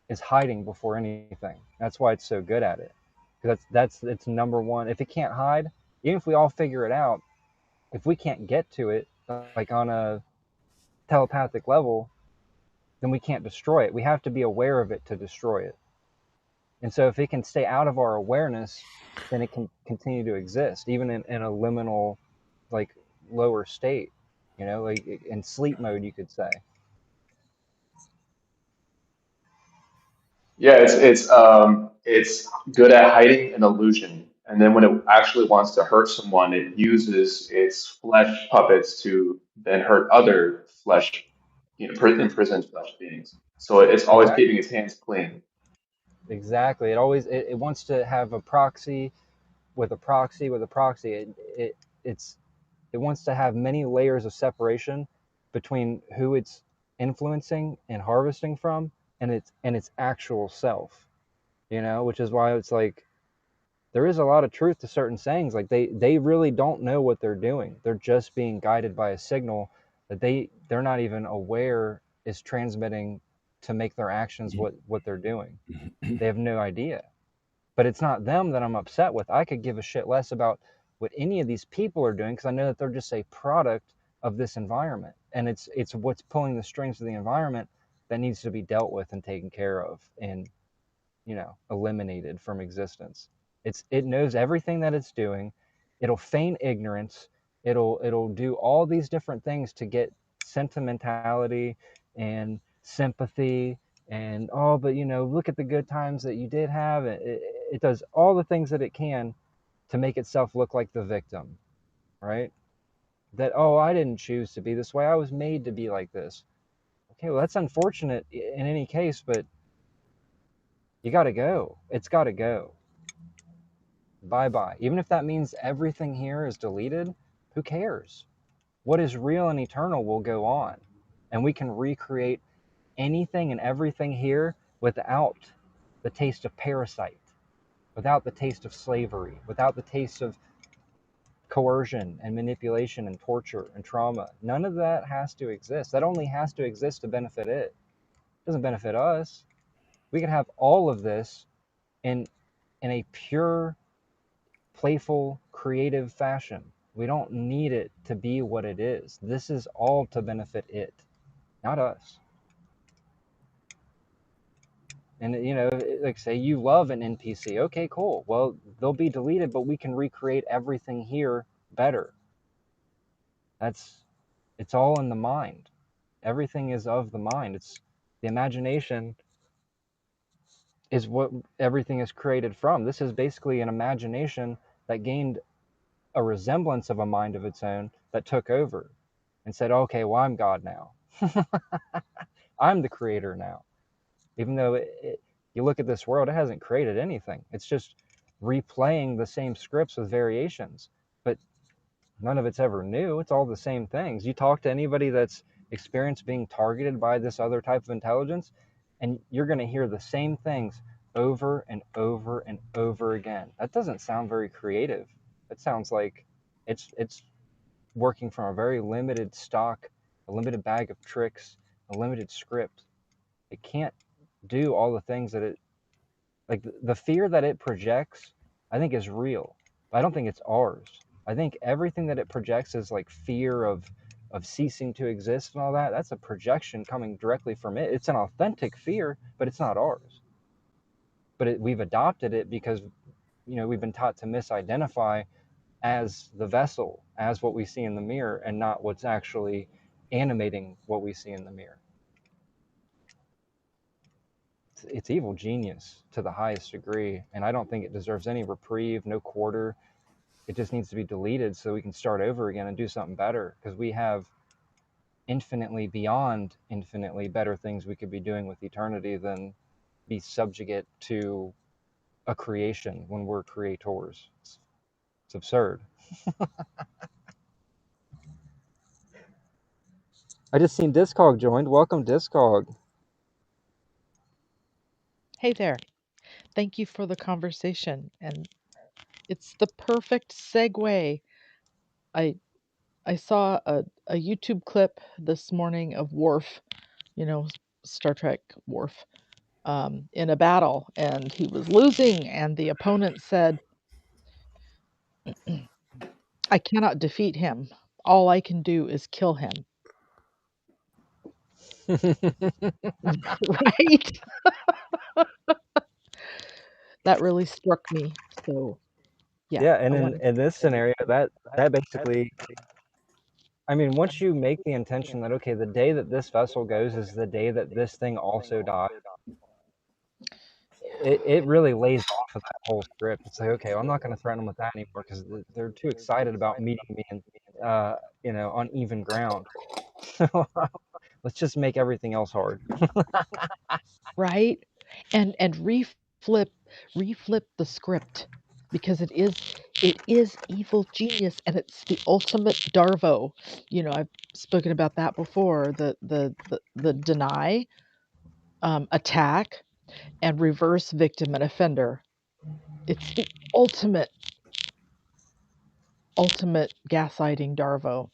is hiding before anything. That's why it's so good at it. Because that's its number one. If it can't hide, even if we all figure it out, if we can't get to it like on a telepathic level, then we can't destroy it. We have to be aware of it to destroy it. And so if it can stay out of our awareness, then it can continue to exist, even in a liminal, like, lower state, like in sleep mode, you could say. Yeah, it's good at hiding an illusion, and then when it actually wants to hurt someone, it uses its flesh puppets to then hurt other flesh, imprisoned flesh beings. So it's always keeping Exactly. its hands clean. Exactly. It wants to have a proxy with a proxy with a proxy. It's it wants to have many layers of separation between who it's influencing and harvesting from, and its actual self. Which is why it's like, there is a lot of truth to certain sayings. Like, they really don't know what they're doing. They're just being guided by a signal that they're not even aware is transmitting to make their actions what they're doing. They have no idea. But it's not them that I'm upset with. I could give a shit less about what any of these people are doing because I know that they're just a product of this environment, and it's what's pulling the strings of the environment that needs to be dealt with and taken care of and eliminated from existence. It knows everything that it's doing. It'll feign ignorance. It'll do all these different things to get sentimentality and sympathy and but look at the good times that you did have. It does all the things that it can to make itself look like the victim, right? That, oh, I didn't choose to be this way. I was made to be like this. Okay, well, that's unfortunate in any case, but you got to go. It's got to go. Bye bye. Even if that means everything here is deleted, who cares? What is real and eternal will go on. And we can recreate anything and everything here without the taste of parasite, without the taste of slavery, without the taste of coercion and manipulation and torture and trauma. None of that has to exist. That only has to exist to benefit it. It doesn't benefit us. We could have all of this in a pure, playful, creative fashion. We don't need it to be what it is. This is all to benefit it, not us. And like say you love an NPC. Okay, cool. Well, they'll be deleted, but we can recreate everything here better. It's all in the mind. Everything is of the mind. It's the imagination is what everything is created from. This is basically an imagination that gained a resemblance of a mind of its own that took over and said, okay, well, I'm God now. I'm the creator now. Even though you look at this world, it hasn't created anything. It's just replaying the same scripts with variations. But none of it's ever new. It's all the same things. You talk to anybody that's experienced being targeted by this other type of intelligence, and you're going to hear the same things over and over and over again. That doesn't sound very creative. It sounds like it's working from a very limited stock, a limited bag of tricks, a limited script. It can't do all the things that it like the fear that it projects, I think is real. But I don't think it's ours. I think everything that it projects is like fear of ceasing to exist and all that. That's a projection coming directly from it. It's an authentic fear, but it's not ours. But we've adopted it because we've been taught to misidentify as the vessel, as what we see in the mirror, and not what's actually animating what we see in the mirror. It's evil genius to the highest degree, and I don't think it deserves any reprieve, no quarter. It just needs to be deleted so we can start over again and do something better, because we have infinitely beyond infinitely better things we could be doing with eternity than be subjugate to a creation when we're creators. It's absurd. I just seen Discog joined. Welcome, Discog. Hey there. Thank you for the conversation. And it's the perfect segue. I I saw a YouTube clip this morning of Worf, you know, Star Trek Worf, in a battle, and he was losing, and the opponent said, I cannot defeat him. All I can do is kill him. Right? That really struck me. So yeah, Yeah, I and wanted in this scenario, that basically, I mean, once you make the intention that, okay, the day that this vessel goes is the day that this thing also dies, it really lays off of that whole script. It's like, okay, well, I'm not going to threaten them with that anymore because they're too excited about meeting me in, on even ground. Let's just make everything else hard. right? And reflip the script because it is evil genius and it's the ultimate Darvo. I've spoken about that before. The deny, attack, and reverse victim and offender. It's the ultimate gaslighting Darvo.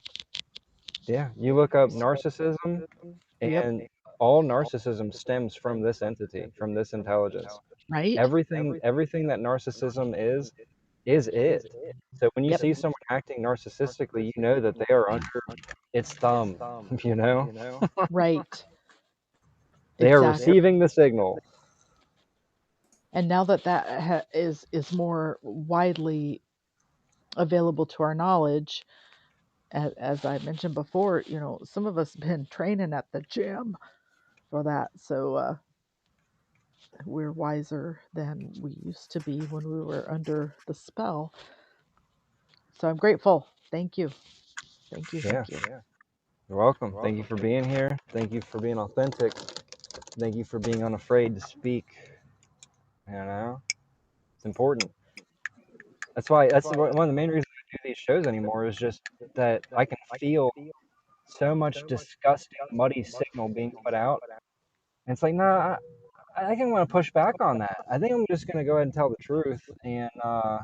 Yeah, you look up narcissism, Yep. and all narcissism stems from this entity, from this intelligence. Right? Everything that narcissism is it. So when you Yep. see someone acting narcissistically, you know that they are under its thumb, you know? Right. They are Exactly. receiving the signal. And now that is more widely available to our knowledge, as I mentioned before, some of us been training at the gym for that, so we're wiser than we used to be when we were under the spell. So I'm grateful. Thank you. Thank you. Yeah, Thank you. you're welcome. Thank you for being here. Thank you for being authentic. Thank you for being unafraid to speak. You know, it's important. That's one of the main reasons I do these shows anymore is just that I can feel so much disgusting, muddy signal being put out. And it's like, nah, I think I'm going to push back on that. I think I'm just going to go ahead and tell the truth. And I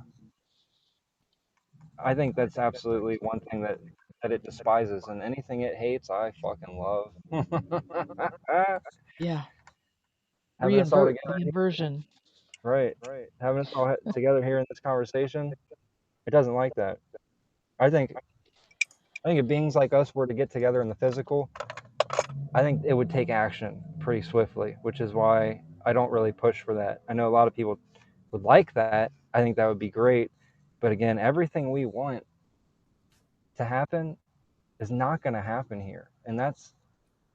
think that's absolutely one thing that it despises. And anything it hates, I fucking love. Yeah. Having us all together, The inversion. right? Having us all together here in this conversation, it doesn't like that. I think I think if beings like us were to get together in the physical, I think it would take action pretty swiftly, which is why I don't really push for that. I know a lot of people would like that. I think that would be great. But again, everything we want to happen is not going to happen here. And that's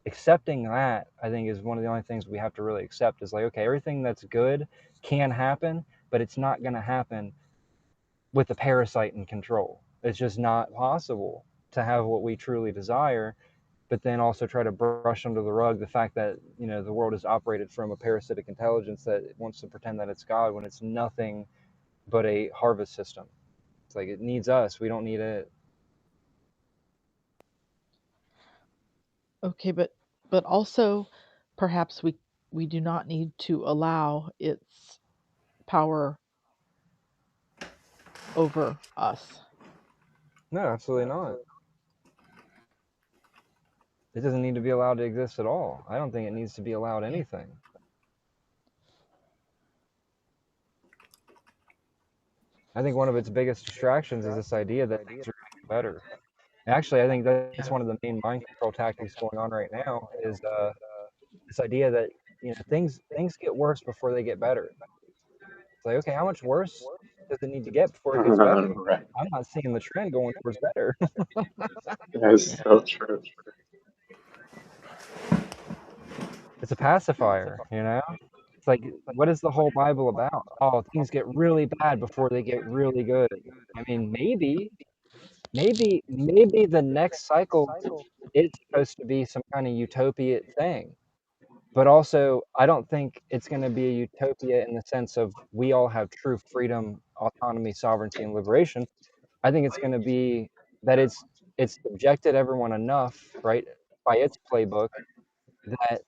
accepting that, I think, is one of the only things we have to really accept is like, okay, everything that's good can happen, but it's not going to happen with a parasite in control. It's just not possible to have what we truly desire, but then also try to brush under the rug the fact that the world is operated from a parasitic intelligence that wants to pretend that it's God when it's nothing but a harvest system. It's like it needs us, we don't need it. Okay, but also perhaps we do not need to allow its power over us. No, absolutely not. It doesn't need to be allowed to exist at all. I don't think it needs to be allowed Yeah. anything. I think one of its biggest distractions is this idea that things are going to get better. Actually, I think that's one of the main mind control tactics going on right now is this idea that things get worse before they get better. It's like, okay, how much worse does it need to get before it gets better? Right. I'm not seeing the trend going towards better. That's Yeah. so true. It's a pacifier, It's like, what is the whole Bible about? Oh, things get really bad before they get really good. I mean, maybe the next cycle is supposed to be some kind of utopia thing. But also, I don't think it's going to be a utopia in the sense of we all have true freedom, autonomy, sovereignty, and liberation. I think it's going to be that it's subjected everyone enough, right, by its playbook that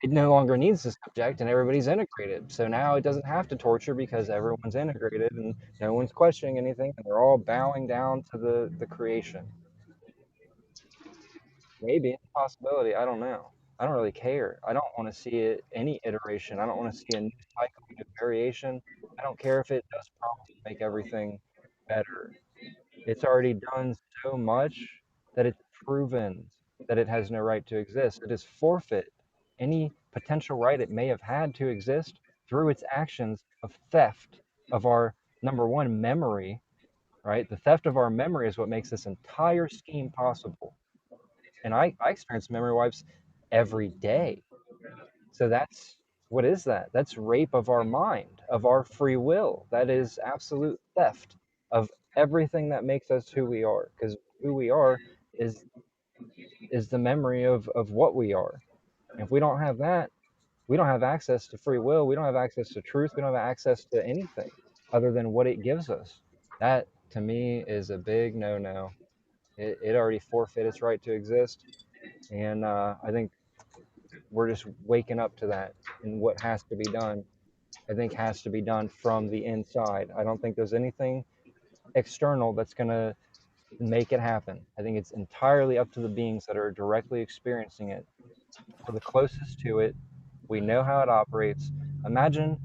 it no longer needs to subject and everybody's integrated. So now it doesn't have to torture because everyone's integrated and no one's questioning anything and they're all bowing down to the creation. Maybe it's a possibility. I don't know. I don't really care. I don't want to see it any iteration. I don't want to see a new cycle, a new variation. I don't care if it does promise to make everything better. It's already done so much that it's proven that it has no right to exist. It has forfeit any potential right it may have had to exist through its actions of theft of our number one memory, right? The theft of our memory is what makes this entire scheme possible. And I experience memory wipes every day. So that's what is that? That's rape of our mind, of our free will. That is absolute theft of everything that makes us who we are. Because who we are is is the memory of what we are. And if we don't have that, we don't have access to free will. We don't have access to truth. We don't have access to anything other than what it gives us. That to me is a big no-no. It already forfeit its right to exist. And I think we're just waking up to that and what has to be done. I think has to be done from the inside. I don't think there's anything external that's going to make it happen. I think it's entirely up to the beings that are directly experiencing it. We're the closest to it. We know how it operates. Imagine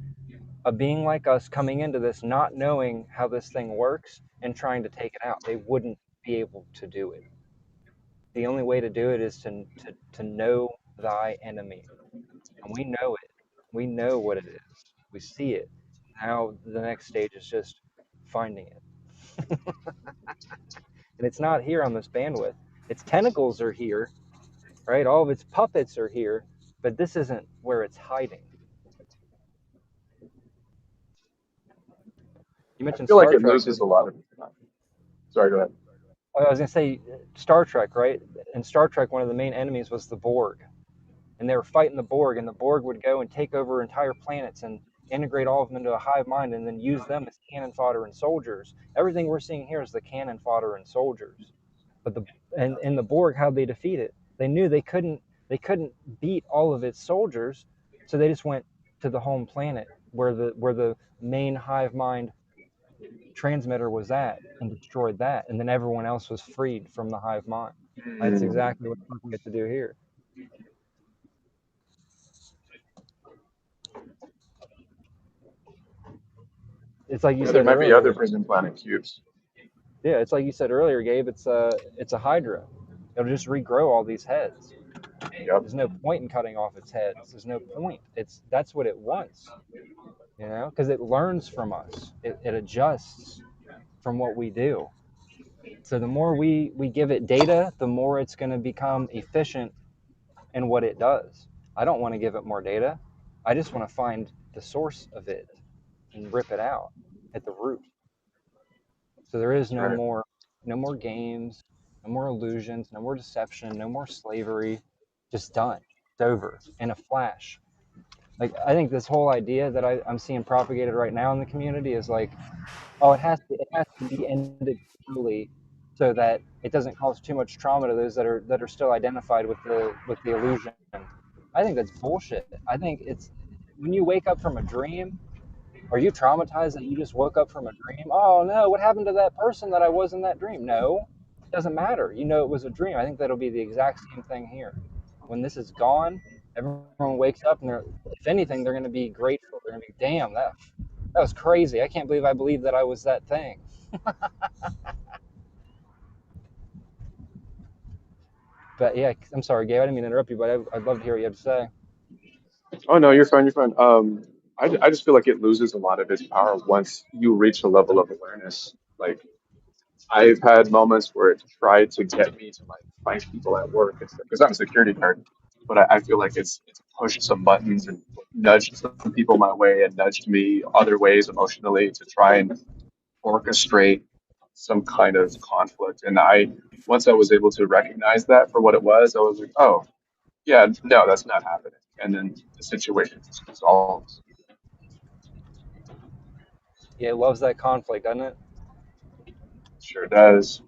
a being like us coming into this, not knowing how this thing works and trying to take it out. They wouldn't be able to do it. The only way to do it is to know thy enemy. And we know it. We know what it is. We see it. Now the next stage is just finding it. And it's not here on this bandwidth. Its tentacles are here, right? All of its puppets are here, but this isn't where it's hiding. You I mentioned feel like Star it Trek. loses a lot of. Sorry, go ahead. I was going to say Star Trek, right? In Star Trek, one of the main enemies was the Borg. And they were fighting the Borg, and the Borg would go and take over entire planets and integrate all of them into a hive mind and then use them as cannon fodder and soldiers. Everything we're seeing here is the cannon fodder and soldiers. But in the Borg, how they defeat it? They knew they couldn't beat all of its soldiers, so they just went to the home planet where the main hive mind transmitter was at and destroyed that, and then everyone else was freed from the hive mind. That's Mm. exactly what we get to do here. It's like you Yeah, there said might be other earlier. prison planet cubes. Yeah, it's like you said earlier, Gabe. It's a hydra. It'll just regrow all these heads. Yep. There's no point in cutting off its heads. There's no point. That's what it wants, because it learns from us. It adjusts from what we do. So the more we give it data, the more it's going to become efficient in what it does. I don't want to give it more data. I just want to find the source of it and rip it out at the root. So there is That's right. no more games, no more illusions, no more deception, no more slavery. Just done. It's over in a flash. Like I think this whole idea that I'm seeing propagated right now in the community is like, oh, it has to be ended slowly so that it doesn't cause too much trauma to those that are still identified with the illusion. I think that's bullshit. I think it's when you wake up from a dream. Are you traumatized that you just woke up from a dream? Oh no, what happened to that person that I was in that dream? No, it doesn't matter. You know it was a dream. I think that'll be the exact same thing here. When this is gone, everyone wakes up and if anything, they're going to be grateful. They're going to be, damn, that was crazy. I can't believe I believed that I was that thing. But yeah, I'm sorry, Gabe. I didn't mean to interrupt you, but I'd love to hear what you have to say. Oh no, you're fine. You're fine. I just feel like it loses a lot of its power once you reach a level of awareness. Like I've had moments where it tried to get me to like find people at work because I'm a security guard, but I feel like it's pushed some buttons and nudged some people my way and nudged me other ways emotionally to try and orchestrate some kind of conflict. And I once I was able to recognize that for what it was, I was like, oh yeah, no, that's not happening. And then the situation just resolves. Yeah, it loves that conflict, doesn't it? Sure does.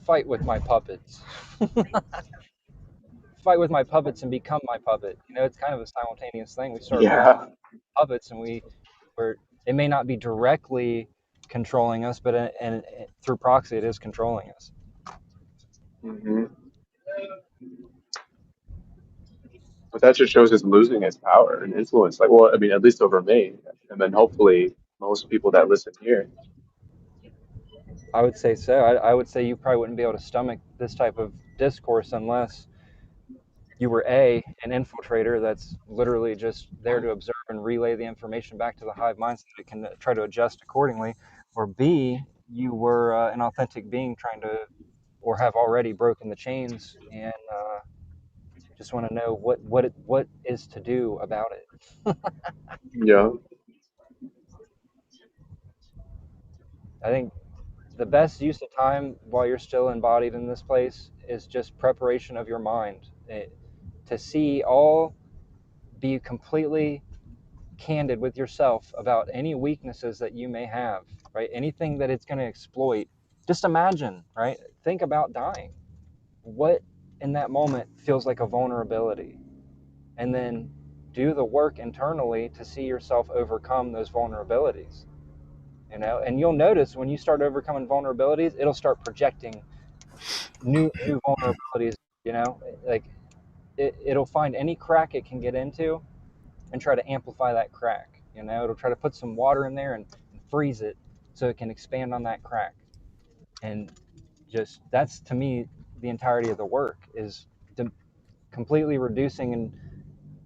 Fight with my puppets. Fight with my puppets and become my puppet. It's kind of a simultaneous thing. We start off Yeah. puppets and where it may not be directly controlling us, but through proxy, it is controlling us. Hmm. But that just shows it's losing its power and influence. Like, well, I mean, at least over me, and then hopefully most people that listen here. I would say so. I would say you probably wouldn't be able to stomach this type of discourse unless you were an infiltrator that's literally just there to observe and relay the information back to the hive mind so that it can try to adjust accordingly, or B, you were an authentic being trying to, or have already broken the chains and just want to know what is to do about it. Yeah. I think the best use of time while you're still embodied in this place is just preparation of your mind. To see all, be completely candid with yourself about any weaknesses that you may have, right? Anything that it's going to exploit. Just imagine, right? Think about dying. What in that moment feels like a vulnerability? And then do the work internally to see yourself overcome those vulnerabilities. And you'll notice when you start overcoming vulnerabilities, it'll start projecting new vulnerabilities. Like it'll find any crack it can get into and try to amplify that crack. You know, it'll try to put some water in there and freeze it so it can expand on that crack. And just that's to me the entirety of the work is to completely reducing and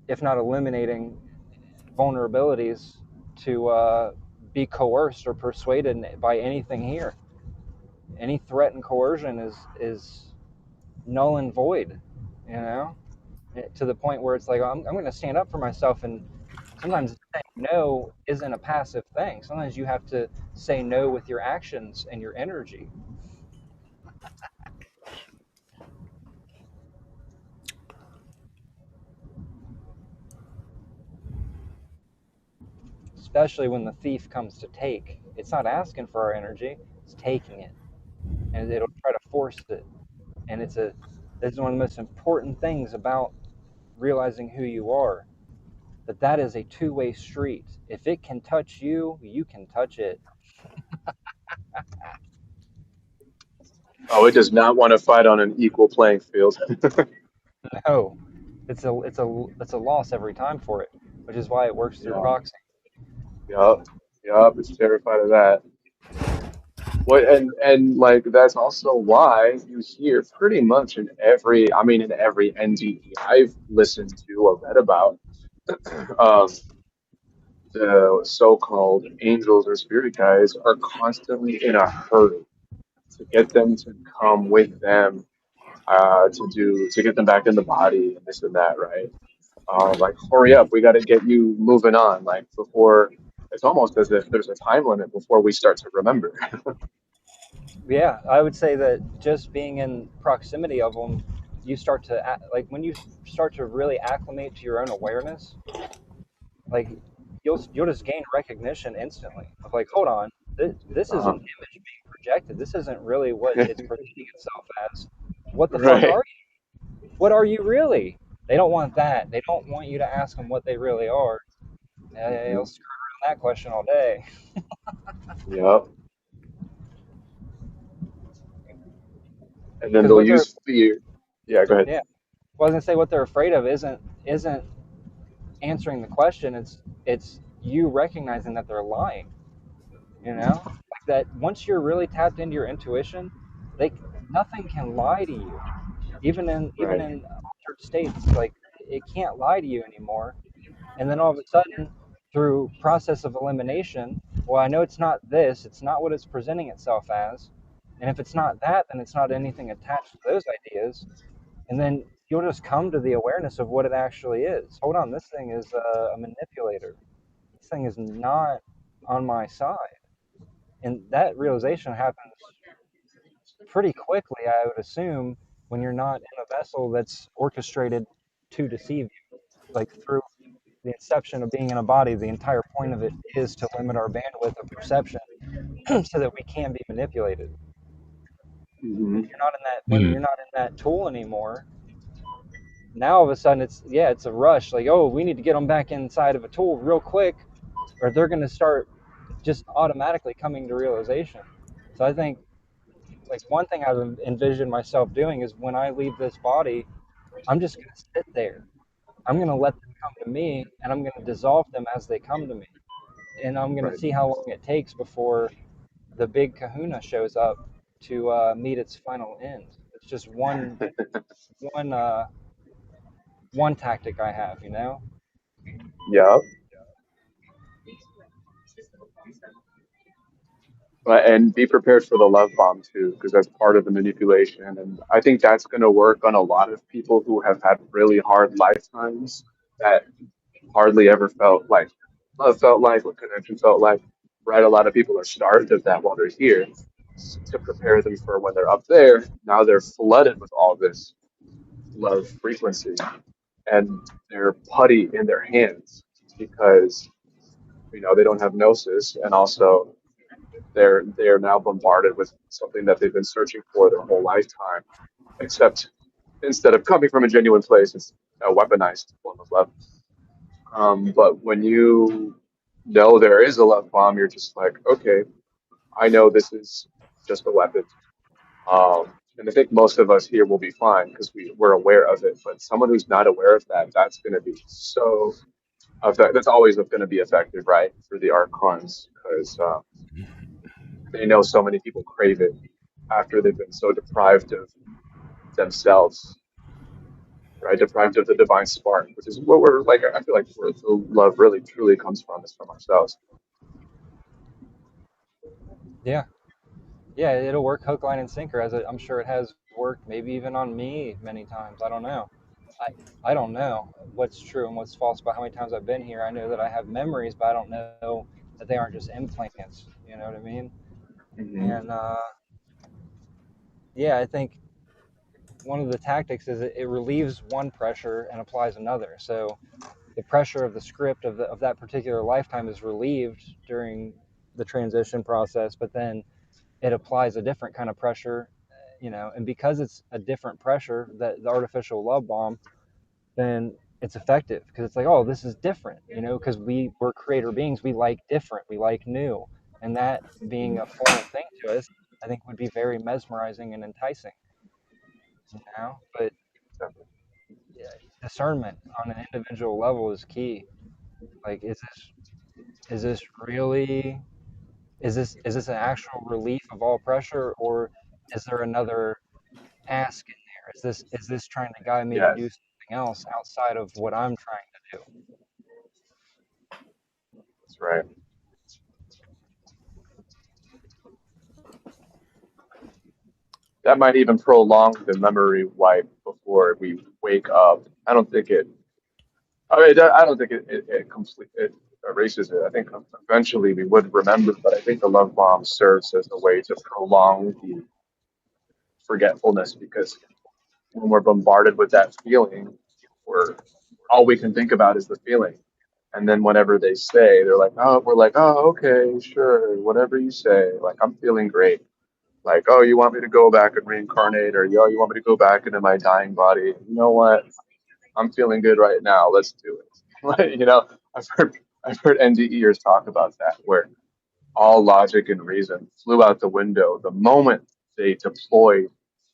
if not eliminating vulnerabilities to be coerced or persuaded by anything here. Any threat and coercion is null and void, you know, to the point where it's like I'm going to stand up for myself. And sometimes saying no isn't a passive thing. Sometimes you have to say no with your actions and your energy. Especially when the thief comes to take. It's not asking for our energy, it's taking it. And it'll try to force it. And it's one of the most important things about realizing who you are. That is a two-way street. If it can touch you, you can touch it. Oh, it does not want to fight on an equal playing field. No, it's a loss every time for it, which is why it works through Yeah. proxy. Yup. Yup. It's terrified of that. What and like that's also why you hear pretty much in every, I mean, in every NDE I've listened to or read about, um, the so-called angels or spirit guides are constantly in a hurry to get them to come with them, to get them back in the body and this and that, right? Like hurry up, we got to get you moving on, like before. It's almost as if there's a time limit before we start to remember. Yeah, I would say that just being in proximity of them, you start to like when you start to really acclimate to your own awareness, like you'll just gain recognition instantly of like, hold on, this is an Uh, image being projected. This isn't really what it's presenting itself as. What the fuck right. are you? What are you really? They don't want that. They don't want you to ask them what they really are. They'll Mhm. screw around that question all day. Yep. And then Because they'll what they're use fear. Yeah, go ahead. yeah, well, I was gonna say what they're afraid of isn't answering the question. It's you recognizing that they're lying. You know, like that. Once you're really tapped into your intuition, they nothing can lie to you. Even Right. in altered states, like it can't lie to you anymore. And then all of a sudden, through process of elimination, well, I know it's not this. It's not what it's presenting itself as. And if it's not that, then it's not anything attached to those ideas. And then you'll just come to the awareness of what it actually is. Hold on, this thing is a manipulator. This thing is not on my side. And that realization happens pretty quickly, I would assume, when you're not in a vessel that's orchestrated to deceive you. Like through the inception of being in a body, the entire point of it is to limit our bandwidth of perception so that we can be manipulated. Hmm. When you're not in that tool anymore, now all of a sudden it's a rush. Like, oh, we need to get them back inside of a tool real quick, or they're going to start just automatically coming to realization. So I think like one thing I've envisioned myself doing is when I leave this body, I'm just going to sit there. I'm going to let them come to me, and I'm going to dissolve them as they come to me, and I'm going to Right. see how long it takes before the big Kahuna shows up to meet its final end. It's just one one tactic I have, you know. Yep. But and be prepared for the love bomb too, because that's part of the manipulation. And I think that's going to work on a lot of people who have had really hard lifetimes that hardly ever felt like love felt like, what connection felt like. Right? A lot of people are starved of that while they're here to prepare them for when they're up there. Now they're flooded with all this love frequency and they're putty in their hands because they don't have gnosis, and also they're now bombarded with something that they've been searching for their whole lifetime, except instead of coming from a genuine place, it's a weaponized form of love. But when you know there is a love bomb, you're just like, okay, I know this is just a weapon. And I think most of us here will be fine because we're aware of it. But someone who's not aware of that, that's going to be so. That's always going to be effective, right, for the archons, because they know so many people crave it after they've been so deprived of themselves, right? Deprived of the divine spark, which is what we're like. I feel like where the love really truly comes from is from ourselves. Yeah, yeah, it'll work hook, line, and sinker, as I'm sure it has worked, maybe even on me many times. I don't know. I I don't know what's true and what's false about how many times I've been here. I know that I have memories, but I don't know that they aren't just implants. You know what I mean? Hmm. And yeah, I think one of the tactics is it relieves one pressure and applies another. So the pressure of the script of that particular lifetime is relieved during the transition process, but then it applies a different kind of pressure, and because it's a different pressure, that the artificial love bomb, then it's effective because it's like, oh, this is different, because we're creator beings, we like different, we like new, and that being a foreign thing to us, I think would be very mesmerizing and enticing, but discernment on an individual level is key. Like, is this really is this an actual relief of all pressure, or is there another ask in there? Is this trying to guide me to do Yes, something else outside of what I'm trying to do? that's right. That might even prolong the memory wipe before we wake up. I don't think it. I mean, I don't think it completely it erases it. I think eventually we would remember, but I think the love bomb serves as a way to prolong the forgetfulness because when we're bombarded with that feeling, we're all we can think about is the feeling. And then whenever they say, they're like, oh, we're like, oh, okay, sure, whatever you say. Like, I'm feeling great. Like, oh, you want me to go back and reincarnate, or yo, you want me to go back into my dying body? You know what? I'm feeling good right now. Let's do it. Like, I've heard NDEers talk about that, where all logic and reason flew out the window the moment they deployed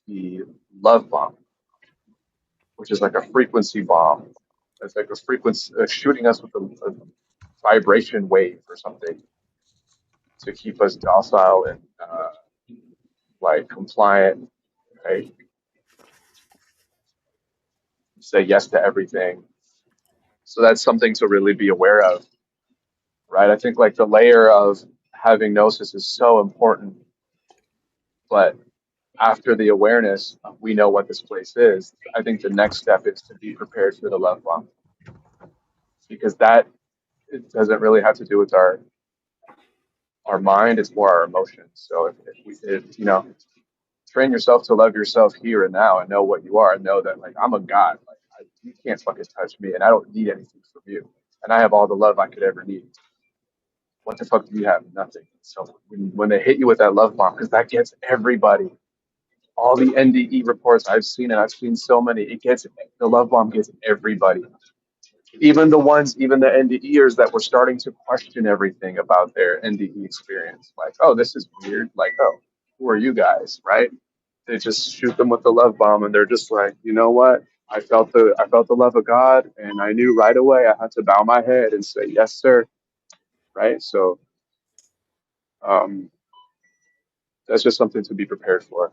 the love bomb, which is like a frequency bomb. It's like a frequency shooting us with a vibration wave or something to keep us docile and like compliant, right? Say yes to everything. So that's something to really be aware of, right? I think like the layer of having gnosis is so important, but after the awareness, we know what this place is. I think the next step is to be prepared for the love bomb because that it doesn't really have to do with our mind; it's more our emotions. So if train yourself to love yourself here and now, and know what you are, and know that like I'm a god, like you can't fucking touch me, and I don't need anything from you, and I have all the love I could ever need. What the fuck do you have? Nothing. So when they hit you with that love bomb, because that gets everybody. All the NDE reports I've seen, and I've seen so many, it gets the love bomb gets everybody. Even the NDEers that were starting to question everything about their NDE experience. Like, oh, this is weird. Like, oh, who are you guys? Right? They just shoot them with the love bomb, and they're just like, you know what? I felt the love of God, and I knew right away I had to bow my head and say yes, sir. Right? So um, that's just something to be prepared for.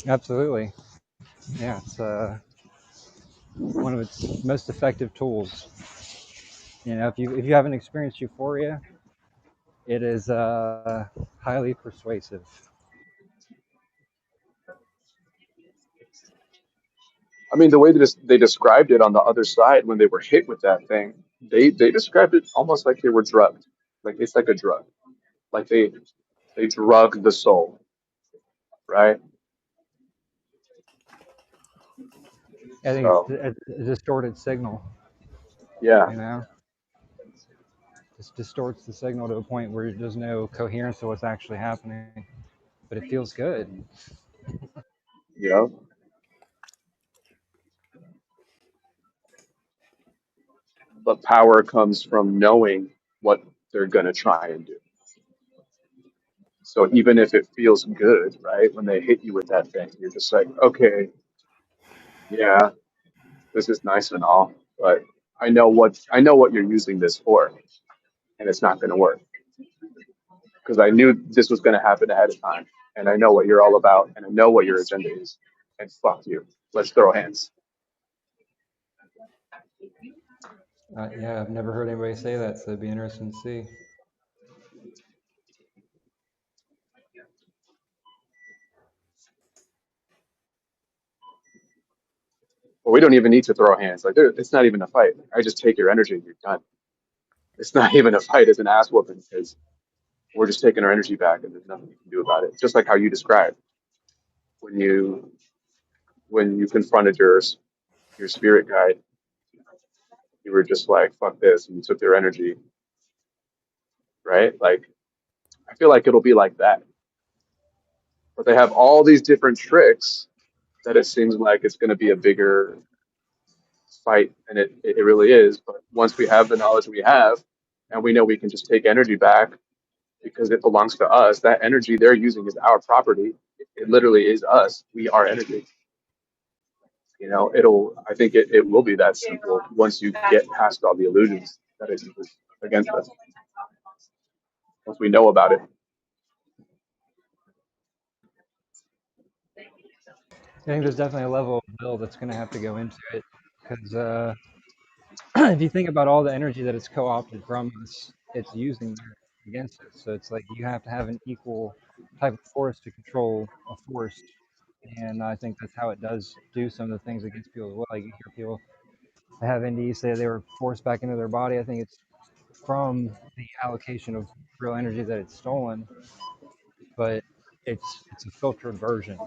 Absolutely. Yeah, it's one of its most effective tools. If you haven't experienced euphoria, it is highly persuasive. I mean, the way that they described it on the other side when they were hit with that thing, they described it almost like they were drugged. Like it's like a drug. Like they drug the soul, right? I think it's So a distorted signal. yeah, You know, just distorts the signal to a point where there's no coherence to what's actually happening, but it feels good. you know. But power comes from knowing what they're gonna try and do. So even if it feels good, right, when they hit you with that thing, you're just like, okay, yeah, this is nice and all, but I know what you're using this for, and it's not going to work because I knew this was going to happen ahead of time, and I know what you're all about, and I know what your agenda is. And fuck you. Let's throw hands. Yeah, I've never heard anybody say that, so it'd be interesting to see. But we don't even need to throw hands. Like, it's not even a fight. I just take your energy and you're done. It's not even a fight. It's an ass whooping because we're just taking our energy back, and there's nothing you can do about it. Just like how you described when you confronted your spirit guide, you were just like, fuck this, and you took their energy, right? Like, I feel like it'll be like that. But they have all these different tricks that it seems like it's going to be a bigger fight, and it really is. But once we have the knowledge we have, and we know we can just take energy back because it belongs to us, that energy they're using is our property. It literally is us. We are energy. You know, I think it will be that simple once you get past all the illusions that is against us. Once we know about it. I think there's definitely a level of will that's going to have to go into it because if you think about all the energy that it's co-opted from us, it's using that against us. So it's like you have to have an equal type of force to control a force, and I think that's how it does do some of the things against people as well. Like you hear people have NDE say they were forced back into their body. I think it's from the allocation of real energy that it's stolen, but it's a filtered version.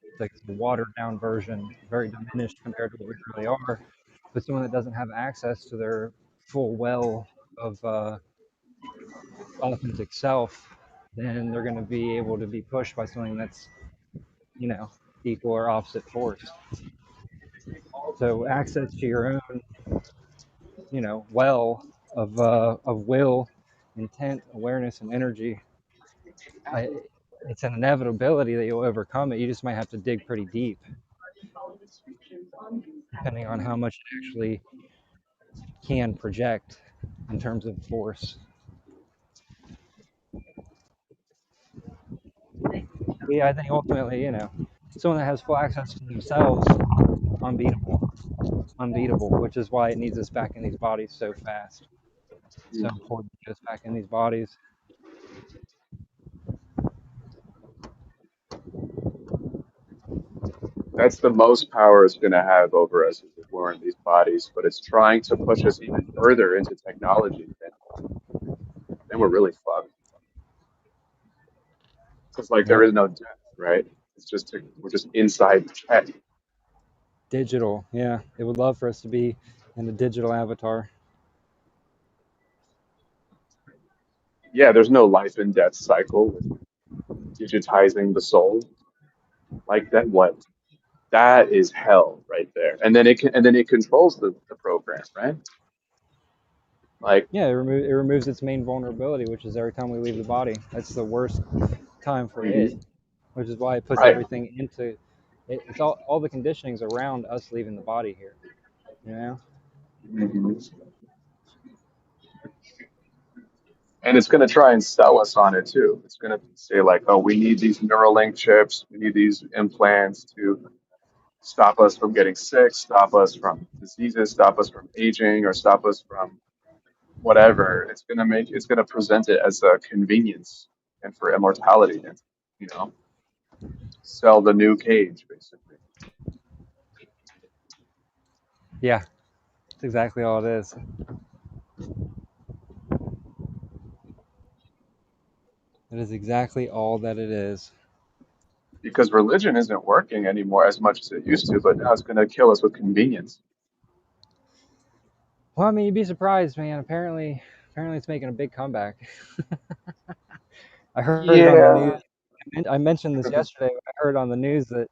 It's like a watered down version, very diminished compared to what we really are. But someone that doesn't have access to their full well of authentic self, then they're going to be able to be pushed by something that's, you know, equal or opposite force. So access to your own, you know, well of will, intent, awareness, and energy. I, it's an inevitability that you'll overcome it. You just might have to dig pretty deep, depending on how much it actually can project in terms of force. But yeah, I think ultimately, you know, someone that has full access to themselves, unbeatable, unbeatable, which is why it needs us back in these bodies so fast. It's so important to get us back in these bodies. That's the most power it's going to have over us is if we're in these bodies, but it's trying to push us even further into technology. Then we're really fucked. Because like there Yep. is no death, right? We're just inside tech. Digital. Yeah. It would love for us to be in a digital avatar. Yeah, there's no life and death cycle with digitizing the soul. Like that, what? That is hell right there. And then it controls the program, right? Like, Yeah, it removes its main vulnerability, which is every time we leave the body. That's the worst time for it, mhm, which is why it puts right. everything into it. It's all the conditionings around us leaving the body here. You know? Mhm. And it's going to try and sell us on it too. It's going to say like, oh, we need these Neuralink chips, we need these implants to stop us from getting sick, stop us from diseases, stop us from aging, or stop us from whatever. It's going to present it as a convenience and for immortality, and you know, sell the new cage basically. Yeah, that's exactly all it is. It is exactly all that it is. Because religion isn't working anymore as much as it used to, but now it's going to kill us with convenience. Well, I mean, you'd be surprised, man. Apparently, it's making a big comeback. I heard it on the news. Yeah. And I mentioned this yesterday. I heard on the news that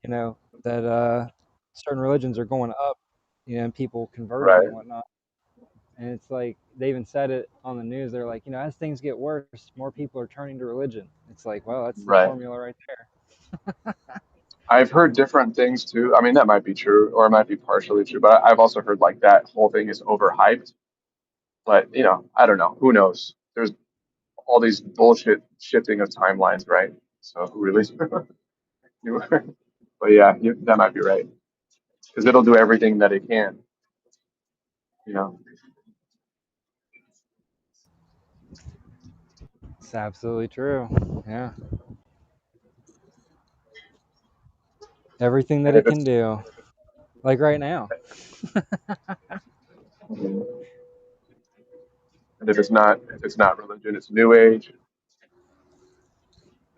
you know that certain religions are going up, you know, and people converting Right. and whatnot. And it's like they even said it on the news. They're like, you know, as things get worse, more people are turning to religion. It's like, well, that's the Right. formula right there. I've heard different things too. I mean, that might be true, or it might be partially true, but I've also heard like that whole thing is overhyped. But I don't know. Who knows? There's all these bullshit shifting of timelines, right? So who really knew? But yeah, that might be right because it'll do everything that it can. You know, It's absolutely true. Yeah. Everything that and it if can it's do. Like right now. and if it's not religion, it's New Age.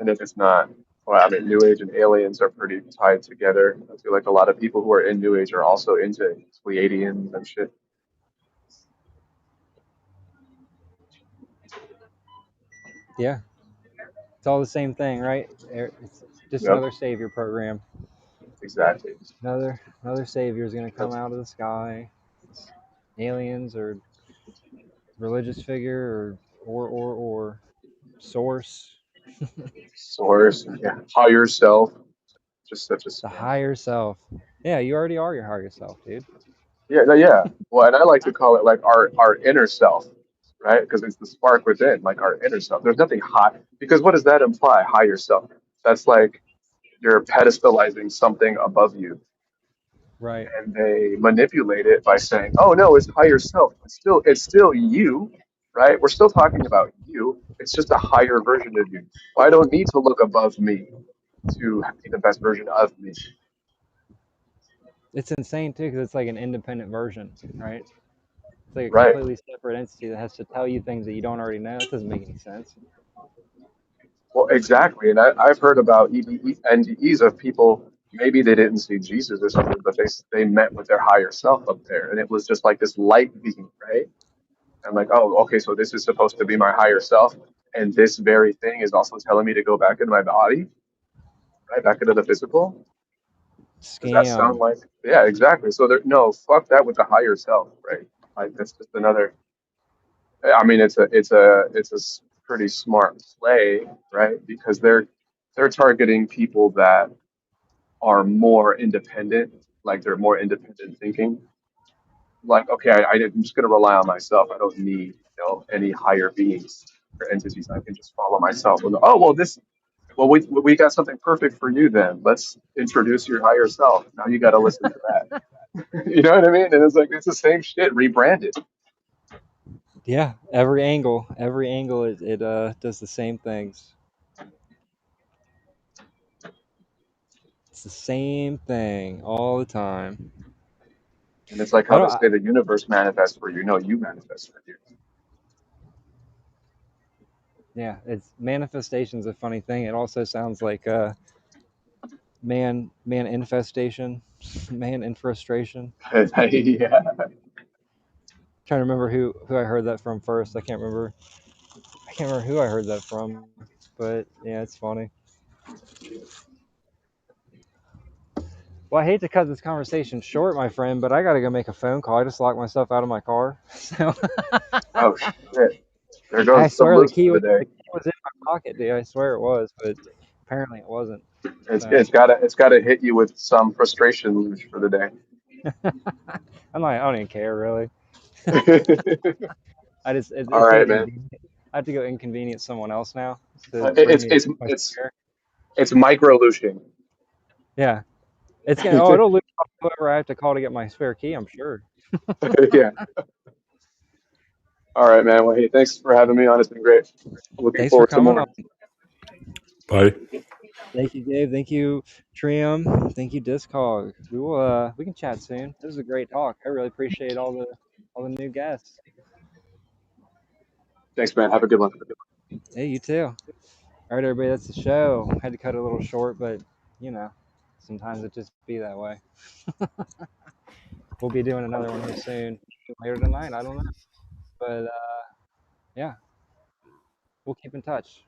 And if it's not, well, I mean, New Age and aliens are pretty tied together. I feel like a lot of people who are in New Age are also into Pleiadians and shit. Yeah. It's all the same thing, right? It's just Yep, another savior program. exactly. Another savior is going to come That's out of the sky. Aliens or religious figure or source. source, yeah, higher self, just such a The scam. higher self. Yeah, you already are your higher self, dude. Yeah, no, yeah. Well, and I like to call it like our inner self, right? Because it's the spark within, like our inner self. There's nothing high because what does that imply? Higher self. That's like you're pedestalizing something above you, Right. and they manipulate it by saying, "Oh no, it's higher self. It's still you, right? We're still talking about you. It's just a higher version of you. Well, I don't need to look above me to be the best version of me, It's insane too because it's like an independent version, right? It's like a right?" completely separate entity that has to tell you things that you don't already know. It doesn't make any sense. Well, exactly. And I've heard about NDEs of people, maybe they didn't see Jesus or something, but they met with their higher self up there. And it was just like this light being, right? I'm like, oh, okay, so this is supposed to be my higher self. And this very thing is also telling me to go back into my body, right? Back into the physical. Does that sound Scam. like, yeah, exactly. So there, no, fuck that with the higher self, right? Like that's just another, I mean, it's a pretty smart play, right? Because they're targeting people that are more independent, like they're more independent thinking. Like, okay, I'm just going to rely on myself. I don't need, any higher beings or entities. I can just follow myself. And, oh, well, we got something perfect for you then. Let's introduce your higher self. Now you got to listen to that. You know what I mean? And it's like it's the same shit rebranded. Yeah, every angle it does the same things. It's the same thing all the time. And it's like I how they don't. say the universe manifests for you. No, you manifest for you. Yeah, it's manifestation's a funny thing. It also sounds like man infestation, man infrustration. Yeah. Trying to remember who I heard that from first. I can't remember who I heard that from, but yeah, it's funny. Well, I hate to cut this conversation short, my friend, but I got to go make a phone call. I just locked myself out of my car. So Oh shit. There I goes the swear loose for the day. the key was in my pocket, dude. I swear it was, but apparently it wasn't. It's So it's gotta it's gotta hit you with some frustration loose for the day. I don't even care really. All It's right, man. inconvenient. I have to go inconvenience someone else now to It- bring It's me it's my it's spare. it's micro lushing. Yeah, it'll lose whoever I have to call to get my spare key. I'm sure. Yeah. All right, man. Well, hey, thanks for having me on. It's been great. Looking Thanks for forward to coming on. more. Bye. Thank you, Gabe. Thank you, Trium. Thank you, Discog. We can chat soon. This was a great talk. I really appreciate all the new guests. Thanks, man. Have a good one. Hey, you too. All right, everybody, that's the show. Had to cut it a little short, but you know, sometimes it just be that way. We'll be doing another one here soon, later tonight. I don't know, but yeah, we'll keep in touch.